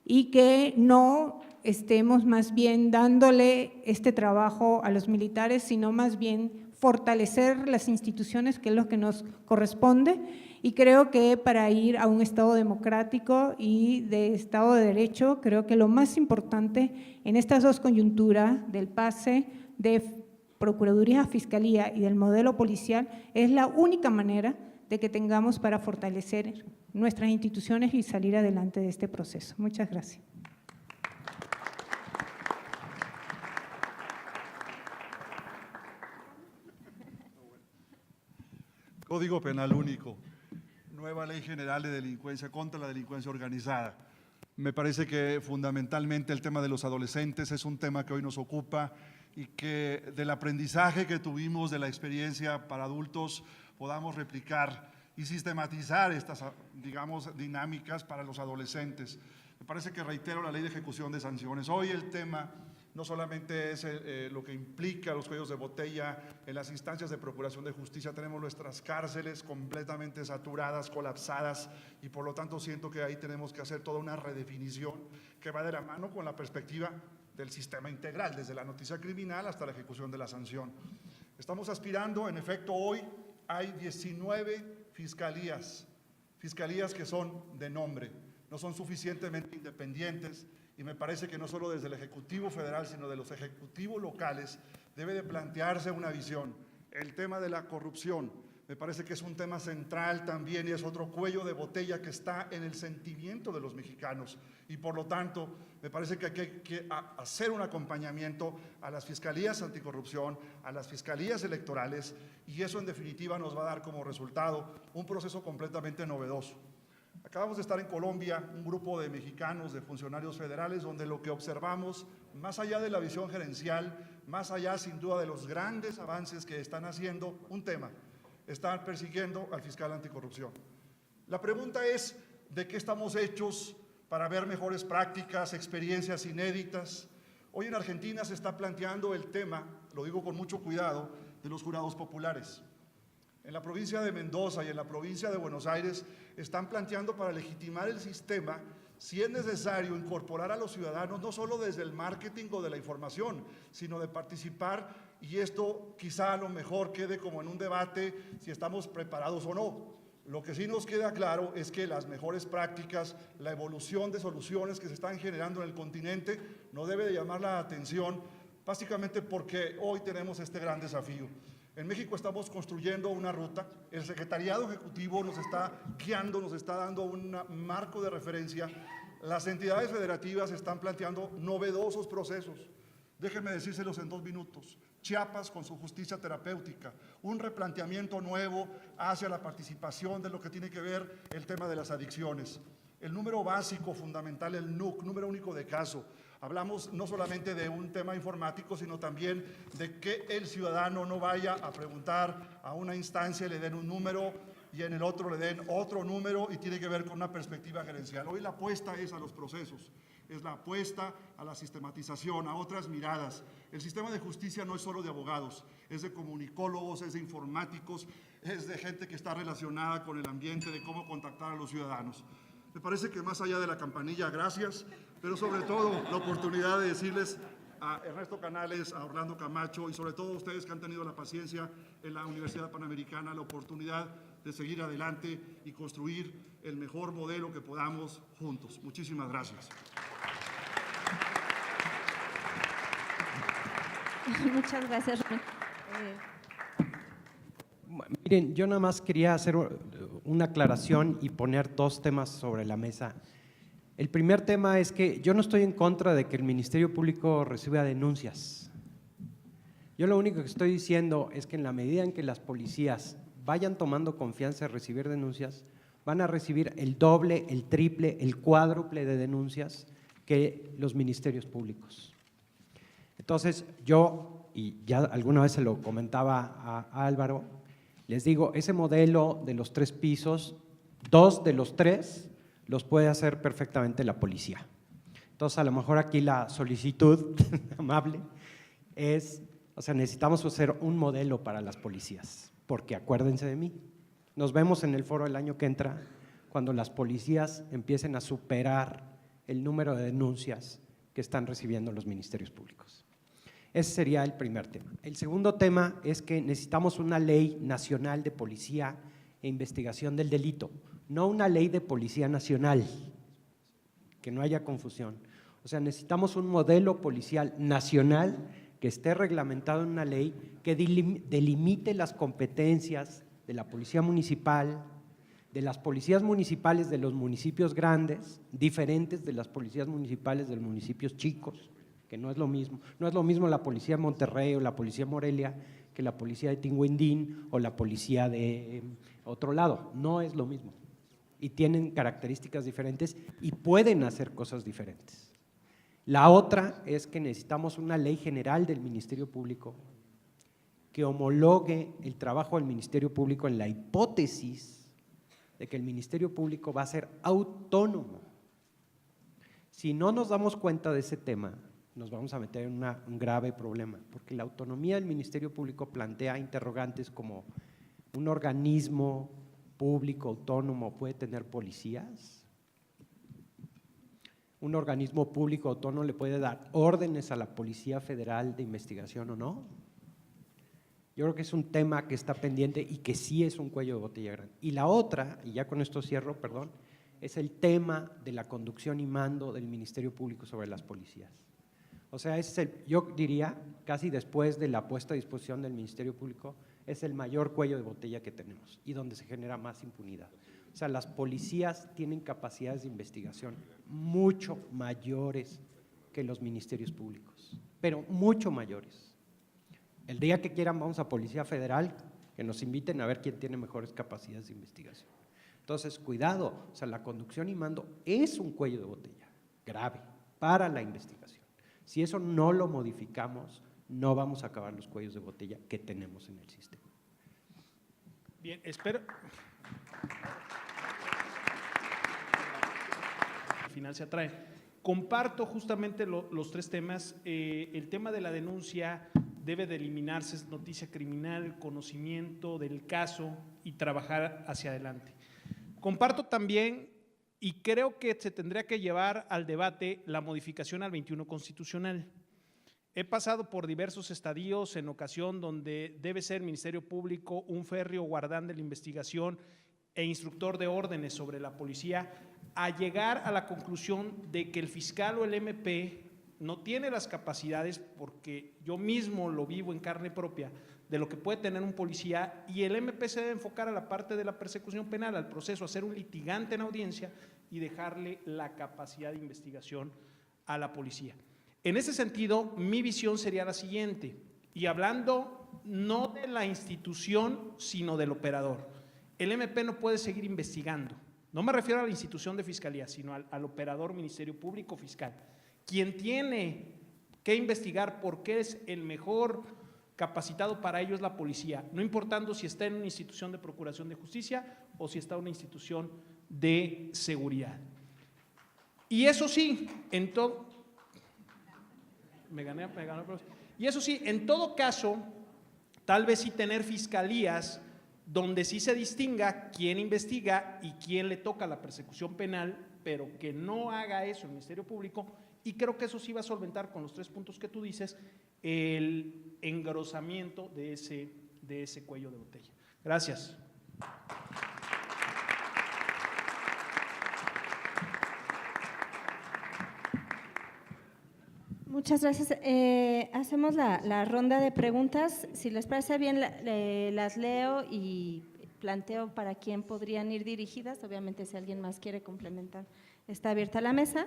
C: y que no estemos más bien dándole este trabajo a los militares, sino más bien fortalecer las instituciones, que es lo que nos corresponde, y creo que para ir a un Estado democrático y de Estado de Derecho, creo que lo más importante en estas dos coyunturas del pase de Procuraduría a Fiscalía y del modelo policial es la única manera de que tengamos para fortalecer nuestras instituciones y salir adelante de este proceso. Muchas gracias.
D: Código Penal único, nueva Ley General de Delincuencia contra la delincuencia organizada. Me parece que fundamentalmente el tema de los adolescentes es un tema que hoy nos ocupa y que del aprendizaje que tuvimos de la experiencia para adultos podamos replicar y sistematizar estas, digamos, dinámicas para los adolescentes. Me parece que, reitero, la Ley de Ejecución de Sanciones. Hoy el tema no solamente es lo que implica los cuellos de botella en las instancias de procuración de justicia, tenemos nuestras cárceles completamente saturadas, colapsadas, y por lo tanto siento que ahí tenemos que hacer toda una redefinición que va de la mano con la perspectiva del sistema integral, desde la noticia criminal hasta la ejecución de la sanción. Estamos aspirando, en efecto, hoy hay 19 fiscalías que son de nombre, no son suficientemente independientes, y me parece que no solo desde el Ejecutivo Federal, sino de los ejecutivos locales, debe de plantearse una visión. El tema de la corrupción me parece que es un tema central también y es otro cuello de botella que está en el sentimiento de los mexicanos, y por lo tanto me parece que hay que hacer un acompañamiento a las fiscalías anticorrupción, a las fiscalías electorales, y eso en definitiva nos va a dar como resultado un proceso completamente novedoso. Acabamos de estar en Colombia, un grupo de mexicanos, de funcionarios federales, donde lo que observamos, más allá de la visión gerencial, más allá sin duda de los grandes avances que están haciendo, un tema, están persiguiendo al fiscal anticorrupción. La pregunta es, ¿de qué estamos hechos para ver mejores prácticas, experiencias inéditas? Hoy en Argentina se está planteando el tema, lo digo con mucho cuidado, de los jurados populares. En la provincia de Mendoza y en la provincia de Buenos Aires están planteando para legitimar el sistema, si es necesario, incorporar a los ciudadanos no solo desde el marketing o de la información, sino de participar, y esto quizá a lo mejor quede como en un debate si estamos preparados o no. Lo que sí nos queda claro es que las mejores prácticas, la evolución de soluciones que se están generando en el continente no debe de llamar la atención, básicamente porque hoy tenemos este gran desafío. En México estamos construyendo una ruta, el Secretariado Ejecutivo nos está guiando, nos está dando un marco de referencia, las entidades federativas están planteando novedosos procesos. Déjenme decírselos en 2 minutos. Chiapas con su justicia terapéutica, un replanteamiento nuevo hacia la participación de lo que tiene que ver el tema de las adicciones. El número básico fundamental, el NUC, número único de caso. Hablamos no solamente de un tema informático, sino también de que el ciudadano no vaya a preguntar a una instancia y le den un número y en el otro le den otro número, y tiene que ver con una perspectiva gerencial. Hoy la apuesta es a los procesos, es la apuesta a la sistematización, a otras miradas. El sistema de justicia no es solo de abogados, es de comunicólogos, es de informáticos, es de gente que está relacionada con el ambiente, de cómo contactar a los ciudadanos. Me parece que más allá de la campanilla, gracias, pero sobre todo la oportunidad de decirles a Ernesto Canales, a Orlando Camacho y sobre todo a ustedes que han tenido la paciencia en la Universidad Panamericana, la oportunidad de seguir adelante y construir el mejor modelo que podamos juntos. Muchísimas gracias.
A: Muchas gracias.
E: Miren, yo nada más quería hacer una aclaración y poner 2 temas sobre la mesa. El primer tema es que yo no estoy en contra de que el Ministerio Público reciba denuncias. Yo lo único que estoy diciendo es que en la medida en que las policías vayan tomando confianza en recibir denuncias, van a recibir el doble, el triple, el cuádruple de denuncias que los ministerios públicos. Entonces yo, y ya alguna vez se lo comentaba a Álvaro, les digo, ese modelo de los 3 pisos, 2 de los 3 los puede hacer perfectamente la policía. Entonces, a lo mejor aquí la solicitud amable es, o sea, necesitamos hacer un modelo para las policías, porque acuérdense de mí, nos vemos en el foro el año que entra, cuando las policías empiecen a superar el número de denuncias que están recibiendo los ministerios públicos. Ese sería el primer tema. El segundo tema es que necesitamos una ley nacional de policía e investigación del delito, no una ley de policía nacional, que no haya confusión. O sea, necesitamos un modelo policial nacional que esté reglamentado en una ley que delimite las competencias de la policía municipal, de las policías municipales de los municipios grandes, diferentes de las policías municipales de los municipios chicos, que no es lo mismo. No es lo mismo la policía de Monterrey o la policía de Morelia que la policía de Tinguindín o la policía de otro lado. No es lo mismo. Y tienen características diferentes y pueden hacer cosas diferentes. La otra es que necesitamos una ley general del Ministerio Público que homologue el trabajo del Ministerio Público en la hipótesis de que el Ministerio Público va a ser autónomo. Si no nos damos cuenta de ese tema, nos vamos a meter en un grave problema, porque la autonomía del Ministerio Público plantea interrogantes como ¿un organismo público autónomo puede tener policías? ¿Un organismo público autónomo le puede dar órdenes a la Policía Federal de Investigación o no? Yo creo que es un tema que está pendiente y que sí es un cuello de botella grande. Y la otra, y ya con esto cierro, perdón, es el tema de la conducción y mando del Ministerio Público sobre las policías. O sea, yo diría, casi después de la puesta a disposición del Ministerio Público, es el mayor cuello de botella que tenemos y donde se genera más impunidad. O sea, las policías tienen capacidades de investigación mucho mayores que los ministerios públicos, pero mucho mayores. El día que quieran vamos a Policía Federal, que nos inviten a ver quién tiene mejores capacidades de investigación. Entonces, cuidado, o sea, la conducción y mando es un cuello de botella grave para la investigación. Si eso no lo modificamos, no vamos a acabar los cuellos de botella que tenemos en el sistema.
F: Bien, espero. Al final se atrae. Comparto justamente los tres temas. El tema de la denuncia debe de eliminarse, es noticia criminal, conocimiento del caso y trabajar hacia adelante. Comparto también, y creo que se tendría que llevar al debate la modificación al 21 constitucional. He pasado por diversos estadios en ocasión donde debe ser el Ministerio Público un férreo guardán de la investigación e instructor de órdenes sobre la policía, a llegar a la conclusión de que el fiscal o el MP no tiene las capacidades, porque yo mismo lo vivo en carne propia, de lo que puede tener un policía, y el MP se debe enfocar a la parte de la persecución penal, al proceso, a ser un litigante en audiencia y dejarle la capacidad de investigación a la policía. En ese sentido, mi visión sería la siguiente, y hablando no de la institución, sino del operador. El MP no puede seguir investigando. No me refiero a la institución de fiscalía, sino al operador Ministerio Público Fiscal. Quien tiene que investigar porque es el mejor capacitado para ello es la policía, no importando si está en una institución de procuración de justicia o si está en una institución de seguridad. Y eso sí, en todo… Y eso sí, en todo caso, tal vez sí tener fiscalías donde sí se distinga quién investiga y quién le toca la persecución penal, pero que no haga eso el Ministerio Público, y creo que eso sí va a solventar con los tres puntos que tú dices el engrosamiento de ese cuello de botella. Gracias.
A: Muchas gracias. Hacemos la ronda de preguntas. Si les parece bien, las leo y planteo para quién podrían ir dirigidas. Obviamente, si alguien más quiere complementar, está abierta la mesa.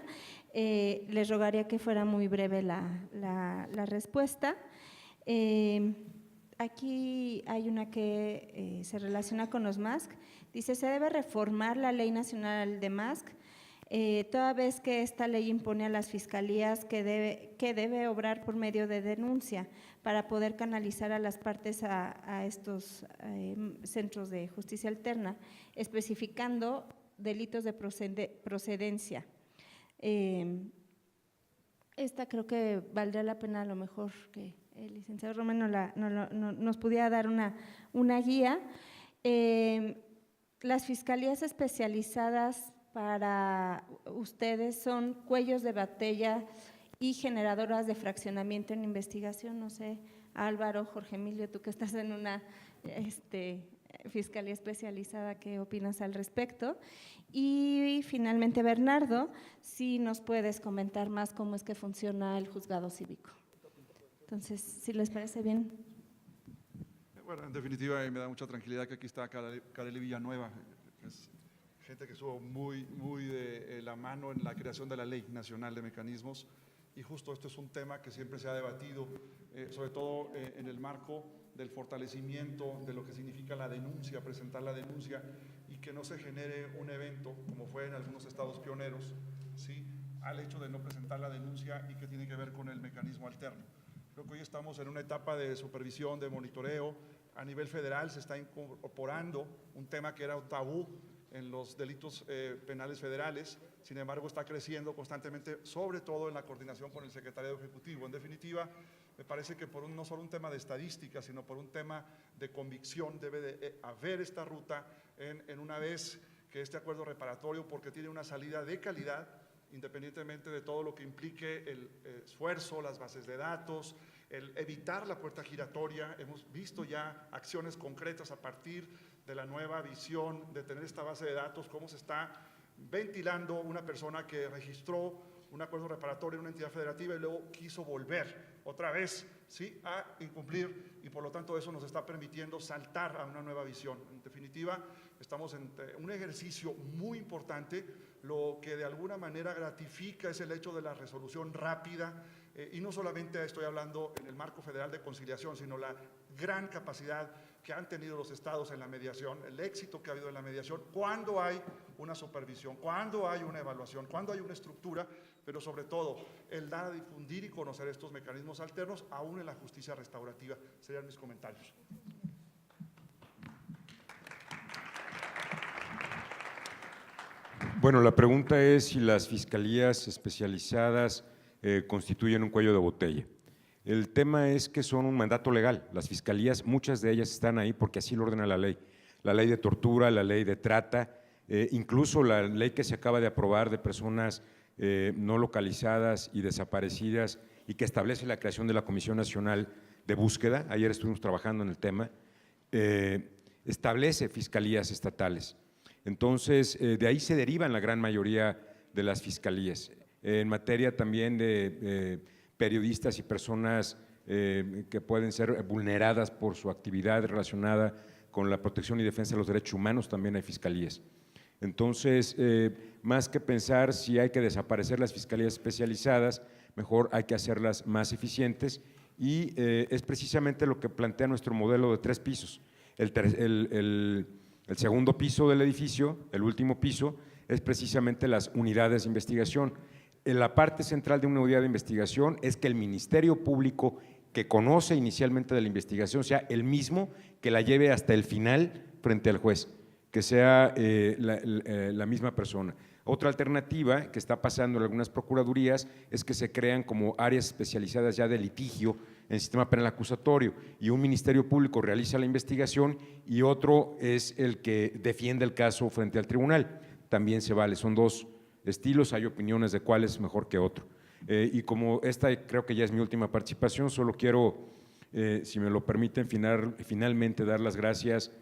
A: Les rogaría que fuera muy breve la respuesta. Aquí hay una que se relaciona con los MASC. Dice, ¿se debe reformar la Ley Nacional de MASC? Toda vez que esta ley impone a las fiscalías que debe obrar por medio de denuncia para poder canalizar a las partes a estos centros de justicia alterna, especificando delitos de procedencia. Esta creo que valdría la pena a lo mejor que el licenciado Romero nos pudiera dar una guía. Las fiscalías especializadas para ustedes son cuellos de botella y generadoras de fraccionamiento en investigación. No sé, Álvaro, Jorge Emilio, tú que estás en una fiscalía especializada, ¿qué opinas al respecto? Y finalmente, Bernardo, si nos puedes comentar más cómo es que funciona el juzgado cívico. Entonces, si les parece bien.
D: Bueno, en definitiva, me da mucha tranquilidad que aquí está Kareli Villanueva, es gente que estuvo muy de la mano en la creación de la Ley Nacional de Mecanismos, y justo esto es un tema que siempre se ha debatido, sobre todo en el marco del fortalecimiento de lo que significa la denuncia, presentar la denuncia, y que no se genere un evento, como fue en algunos estados pioneros, ¿sí?, al hecho de no presentar la denuncia y que tiene que ver con el mecanismo alterno. Creo que hoy estamos en una etapa de supervisión, de monitoreo. A nivel federal se está incorporando un tema que era un tabú en los delitos penales federales, sin embargo está creciendo constantemente, sobre todo en la coordinación con el Secretariado Ejecutivo. En definitiva, me parece que no solo un tema de estadística, sino por un tema de convicción debe de haber esta ruta en una vez que este acuerdo reparatorio, porque tiene una salida de calidad, independientemente de todo lo que implique el esfuerzo, las bases de datos, el evitar la puerta giratoria. Hemos visto ya acciones concretas a partir de la nueva visión de tener esta base de datos, cómo se está ventilando una persona que registró un acuerdo reparatorio en una entidad federativa y luego quiso volver otra vez, ¿sí?, a incumplir, y por lo tanto eso nos está permitiendo saltar a una nueva visión. En definitiva, estamos en un ejercicio muy importante. Lo que de alguna manera gratifica es el hecho de la resolución rápida, y no solamente estoy hablando en el marco federal de conciliación, sino la gran capacidad que han tenido los estados en la mediación, el éxito que ha habido en la mediación, cuando hay una supervisión, cuando hay una evaluación, cuando hay una estructura, pero sobre todo el dar a difundir y conocer estos mecanismos alternos, aún en la justicia restaurativa. Serían mis comentarios.
B: Bueno, la pregunta es si las fiscalías especializadas constituyen un cuello de botella. El tema es que son un mandato legal. Las fiscalías, muchas de ellas están ahí porque así lo ordena la ley de tortura, la ley de trata, incluso la ley que se acaba de aprobar de personas no localizadas y desaparecidas, y que establece la creación de la Comisión Nacional de Búsqueda. Ayer estuvimos trabajando en el tema. Establece fiscalías estatales. Entonces, de ahí se derivan la gran mayoría de las fiscalías. En materia también de periodistas y personas que pueden ser vulneradas por su actividad relacionada con la protección y defensa de los derechos humanos, también hay fiscalías. Entonces, más que pensar si hay que desaparecer las fiscalías especializadas, mejor hay que hacerlas más eficientes, y es precisamente lo que plantea nuestro modelo de 3 pisos. El segundo piso del edificio, el último piso, es precisamente las unidades de investigación. En la parte central de una unidad de investigación es que el Ministerio Público que conoce inicialmente de la investigación sea el mismo que la lleve hasta el final frente al juez, que sea la misma persona. Otra alternativa que está pasando en algunas procuradurías es que se crean como áreas especializadas ya de litigio en el sistema penal acusatorio, y un Ministerio Público realiza la investigación y otro es el que defiende el caso frente al tribunal. También se vale, son 2 estilos, hay opiniones de cuál es mejor que otro. Y como esta creo que ya es mi última participación, solo quiero, si me lo permiten, finalmente dar las gracias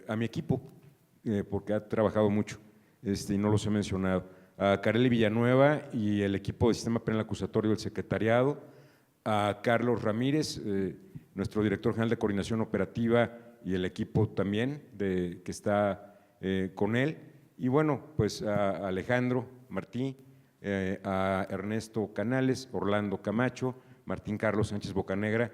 B: a mi equipo, porque ha trabajado mucho, y no los he mencionado, a Kareli Villanueva y el equipo de Sistema Penal Acusatorio del Secretariado, a Carlos Ramírez, nuestro director general de Coordinación Operativa, y el equipo también que está con él, y bueno, pues a Alejandro Martí, a Ernesto Canales, Orlando Camacho, Martín Carlos Sánchez Bocanegra,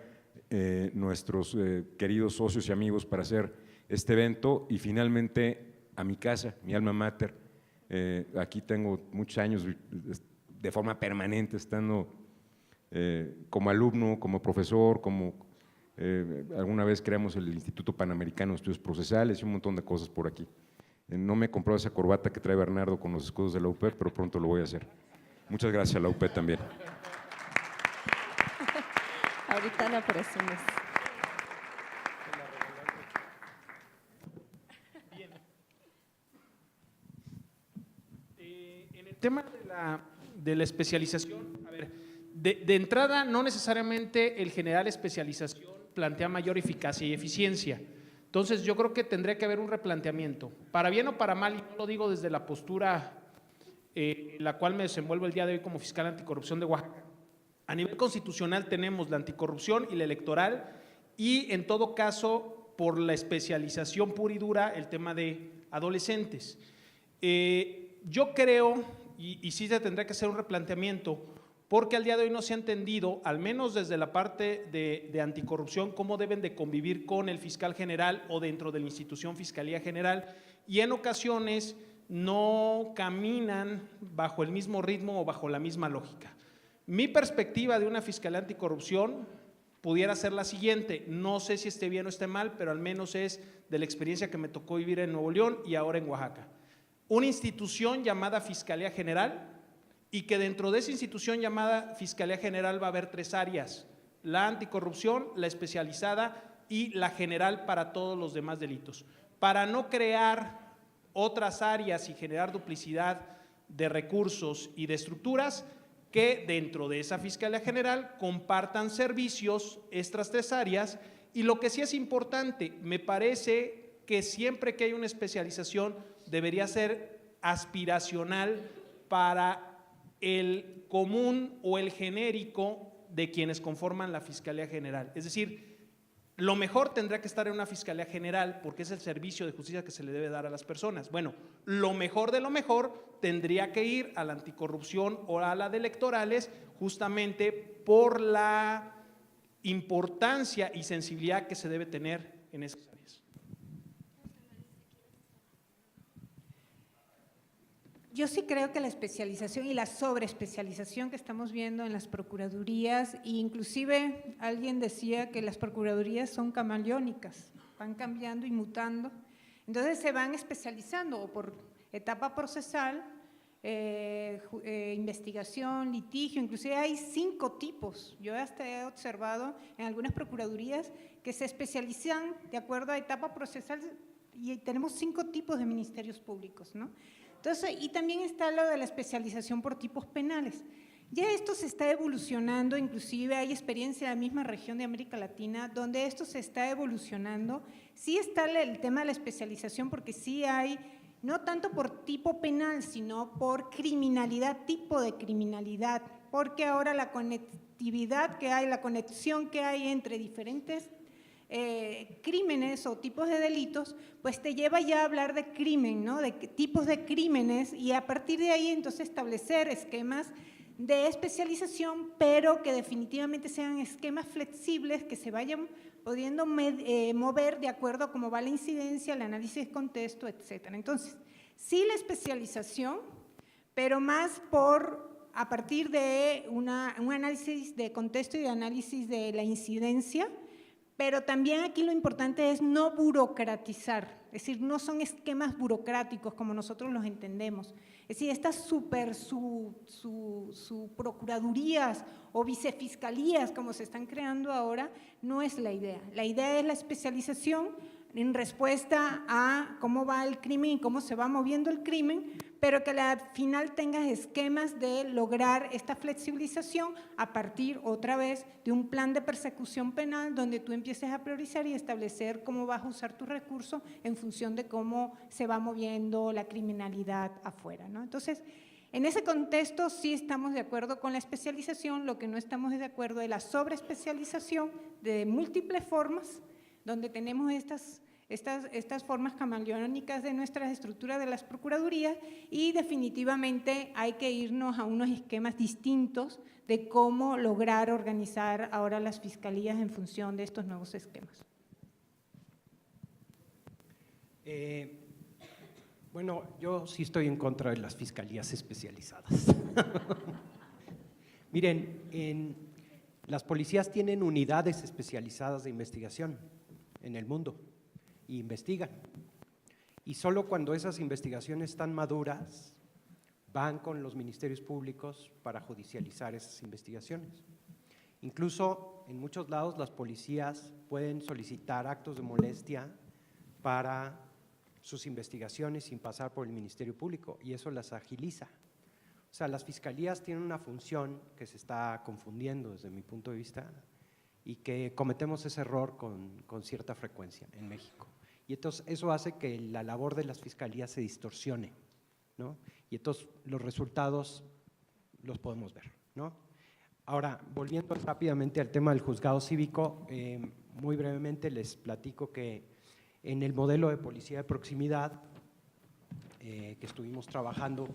B: nuestros queridos socios y amigos para hacer este evento, y finalmente a mi casa, mi alma mater. Aquí tengo muchos años de forma permanente estando como alumno, como profesor, alguna vez creamos el Instituto Panamericano de Estudios Procesales y un montón de cosas por aquí. No me he comprado esa corbata que trae Bernardo con los escudos de la UP, pero pronto lo voy a hacer. Muchas gracias a la UP también.
A: Ahorita la presumes.
F: tema de la especialización, a ver, de entrada no necesariamente el generar especialización plantea mayor eficacia y eficiencia. Entonces yo creo que tendría que haber un replanteamiento, para bien o para mal, y no lo digo desde la postura en la cual me desenvuelvo el día de hoy como fiscal anticorrupción de Oaxaca. A nivel constitucional tenemos la anticorrupción y la electoral, y en todo caso, por la especialización pura y dura, el tema de adolescentes. Yo creo, y sí se tendrá que hacer un replanteamiento, porque al día de hoy no se ha entendido, al menos desde la parte de anticorrupción, cómo deben de convivir con el fiscal general o dentro de la institución Fiscalía General, y en ocasiones no caminan bajo el mismo ritmo o bajo la misma lógica. Mi perspectiva de una fiscalía anticorrupción pudiera ser la siguiente, no sé si esté bien o esté mal, pero al menos es de la experiencia que me tocó vivir en Nuevo León y ahora en Oaxaca. Una institución llamada Fiscalía General, y que dentro de esa institución llamada Fiscalía General va a haber 3 áreas, la anticorrupción, la especializada y la general para todos los demás delitos, para no crear otras áreas y generar duplicidad de recursos y de estructuras, que dentro de esa Fiscalía General compartan servicios estas 3 áreas. Y lo que sí es importante, me parece que siempre que hay una especialización debería ser aspiracional para el común o el genérico de quienes conforman la Fiscalía General. Es decir, lo mejor tendrá que estar en una Fiscalía General porque es el servicio de justicia que se le debe dar a las personas. Bueno, lo mejor de lo mejor tendría que ir a la anticorrupción o a la de electorales, justamente por la importancia y sensibilidad que se debe tener en esas áreas.
C: Yo sí creo que la especialización y la sobreespecialización que estamos viendo en las procuradurías, e inclusive alguien decía que las procuradurías son camaleónicas, van cambiando y mutando, entonces se van especializando o por etapa procesal, investigación, litigio, inclusive hay 5 tipos. Yo hasta he observado en algunas procuradurías que se especializan de acuerdo a etapa procesal y tenemos 5 tipos de ministerios públicos, ¿no? Entonces, y también está lo de la especialización por tipos penales. Ya esto se está evolucionando, inclusive hay experiencia en la misma región de América Latina donde esto se está evolucionando. Sí está el tema de la especialización porque sí hay, no tanto por tipo penal, sino por criminalidad, tipo de criminalidad, porque ahora la conectividad que hay, la conexión que hay entre diferentes crímenes o tipos de delitos, pues te lleva ya a hablar de crimen, ¿no? De tipos de crímenes y a partir de ahí entonces establecer esquemas de especialización, pero que definitivamente sean esquemas flexibles que se vayan pudiendo mover de acuerdo a cómo va la incidencia, el análisis de contexto, etcétera. Entonces, sí la especialización, pero más a partir de un análisis de contexto y de análisis de la incidencia. Pero también aquí lo importante es no burocratizar, es decir, no son esquemas burocráticos como nosotros los entendemos. Es decir, estas procuradurías o vicefiscalías como se están creando ahora, no es la idea. La idea es la especialización en respuesta a cómo va el crimen y cómo se va moviendo el crimen, pero que al final tengas esquemas de lograr esta flexibilización a partir, otra vez, de un plan de persecución penal donde tú empieces a priorizar y establecer cómo vas a usar tus recursos en función de cómo se va moviendo la criminalidad afuera, ¿no? Entonces, en ese contexto sí estamos de acuerdo con la especialización, lo que no estamos de acuerdo es la sobreespecialización de múltiples formas, donde tenemos estas formas camaleónicas de nuestras estructuras de las procuradurías y definitivamente hay que irnos a unos esquemas distintos de cómo lograr organizar ahora las fiscalías en función de estos nuevos esquemas.
E: Bueno, yo sí estoy en contra de las fiscalías especializadas. Miren, las policías tienen unidades especializadas de investigación en el mundo e investigan. Y solo cuando esas investigaciones están maduras, van con los ministerios públicos para judicializar esas investigaciones. Incluso en muchos lados las policías pueden solicitar actos de molestia para sus investigaciones sin pasar por el Ministerio Público y eso las agiliza. O sea, las fiscalías tienen una función que se está confundiendo desde mi punto de vista y que cometemos ese error con cierta frecuencia en México. Y entonces eso hace que la labor de las fiscalías se distorsione, ¿no? Y entonces los resultados los podemos ver, ¿no? Ahora, volviendo rápidamente al tema del juzgado cívico, muy brevemente les platico que en el modelo de policía de proximidad que estuvimos trabajando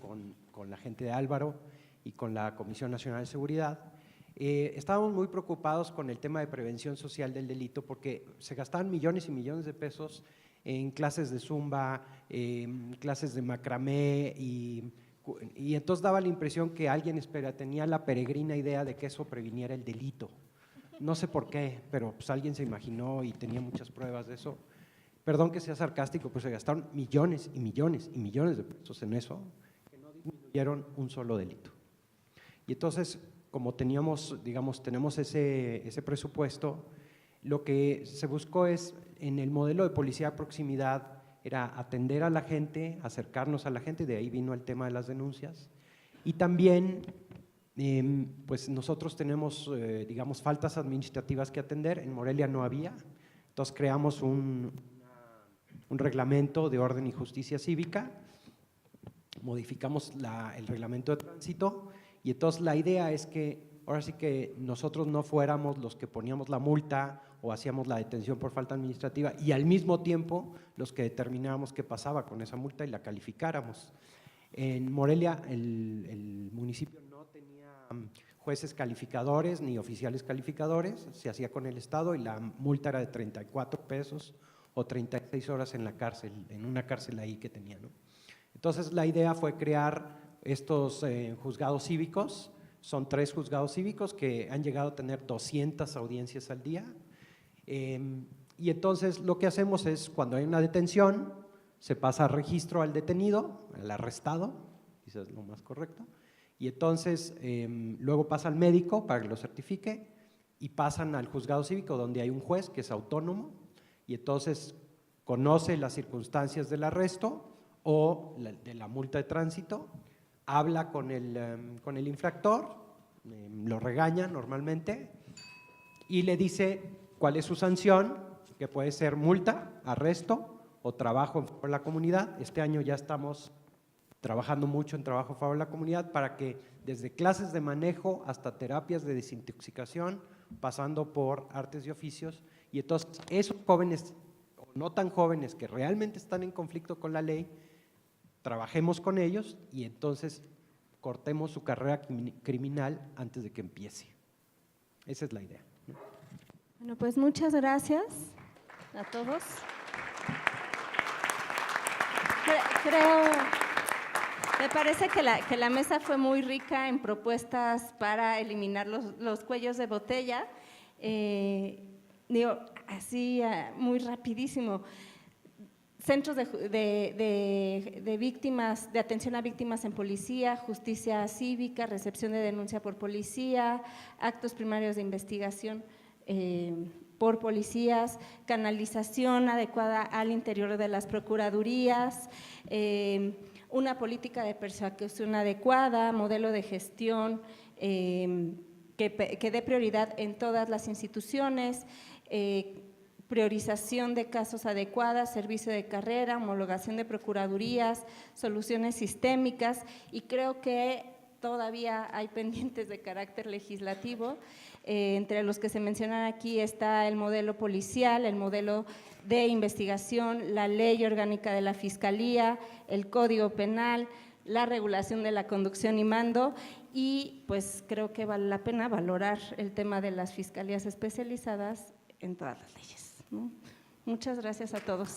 E: con la gente de Álvaro y con la Comisión Nacional de Seguridad, estábamos muy preocupados con el tema de prevención social del delito porque se gastaban millones y millones de pesos en clases de zumba, clases de macramé y entonces daba la impresión que alguien tenía la peregrina idea de que eso previniera el delito. No sé por qué, pero pues alguien se imaginó y tenía muchas pruebas de eso. Perdón que sea sarcástico, pues se gastaron millones y millones y millones de pesos en eso, que no disminuyeron un solo delito. Y entonces, como teníamos, digamos, tenemos ese presupuesto, lo que se buscó es, en el modelo de policía de proximidad, era atender a la gente, acercarnos a la gente, de ahí vino el tema de las denuncias. Y también, pues nosotros tenemos, digamos, faltas administrativas que atender, en Morelia no había, entonces creamos un reglamento de orden y justicia cívica, modificamos el reglamento de tránsito y entonces la idea es que ahora sí que nosotros no fuéramos los que poníamos la multa o hacíamos la detención por falta administrativa y al mismo tiempo los que determinábamos qué pasaba con esa multa y la calificáramos. En Morelia el municipio no tenía jueces calificadores ni oficiales calificadores, se hacía con el Estado y la multa era de 34 pesos o 36 horas en la cárcel, en una cárcel ahí que tenía, ¿no? Entonces la idea fue crear estos juzgados cívicos, son 3 juzgados cívicos que han llegado a tener 200 audiencias al día y entonces lo que hacemos es cuando hay una detención se pasa a registro al detenido, al arrestado, quizás es lo más correcto, y entonces luego pasa al médico para que lo certifique y pasan al juzgado cívico donde hay un juez que es autónomo y entonces conoce las circunstancias del arresto o de la multa de tránsito, habla con el infractor, lo regaña normalmente y le dice cuál es su sanción, que puede ser multa, arresto o trabajo en favor de la comunidad. Este año ya estamos trabajando mucho en trabajo en favor de la comunidad para que desde clases de manejo hasta terapias de desintoxicación, pasando por artes y oficios, y entonces esos jóvenes o no tan jóvenes que realmente están en conflicto con la ley, trabajemos con ellos y entonces cortemos su carrera criminal antes de que empiece. Esa es la idea, ¿no?
A: Bueno, pues muchas gracias a todos. Me parece que la mesa fue muy rica en propuestas para eliminar los cuellos de botella. Digo, así muy rapidísimo. Centros de víctimas, de atención a víctimas en policía, justicia cívica, recepción de denuncia por policía, actos primarios de investigación por policías, canalización adecuada al interior de las procuradurías, una política de persecución adecuada, modelo de gestión que dé prioridad en todas las instituciones, priorización de casos adecuadas, servicio de carrera, homologación de procuradurías, soluciones sistémicas y creo que todavía hay pendientes de carácter legislativo. Entre los que se mencionan aquí está el modelo policial, el modelo de investigación, la ley orgánica de la Fiscalía, el Código Penal, la regulación de la conducción y mando y pues creo que vale la pena valorar el tema de las fiscalías especializadas en todas las leyes, ¿no? Muchas gracias a todos.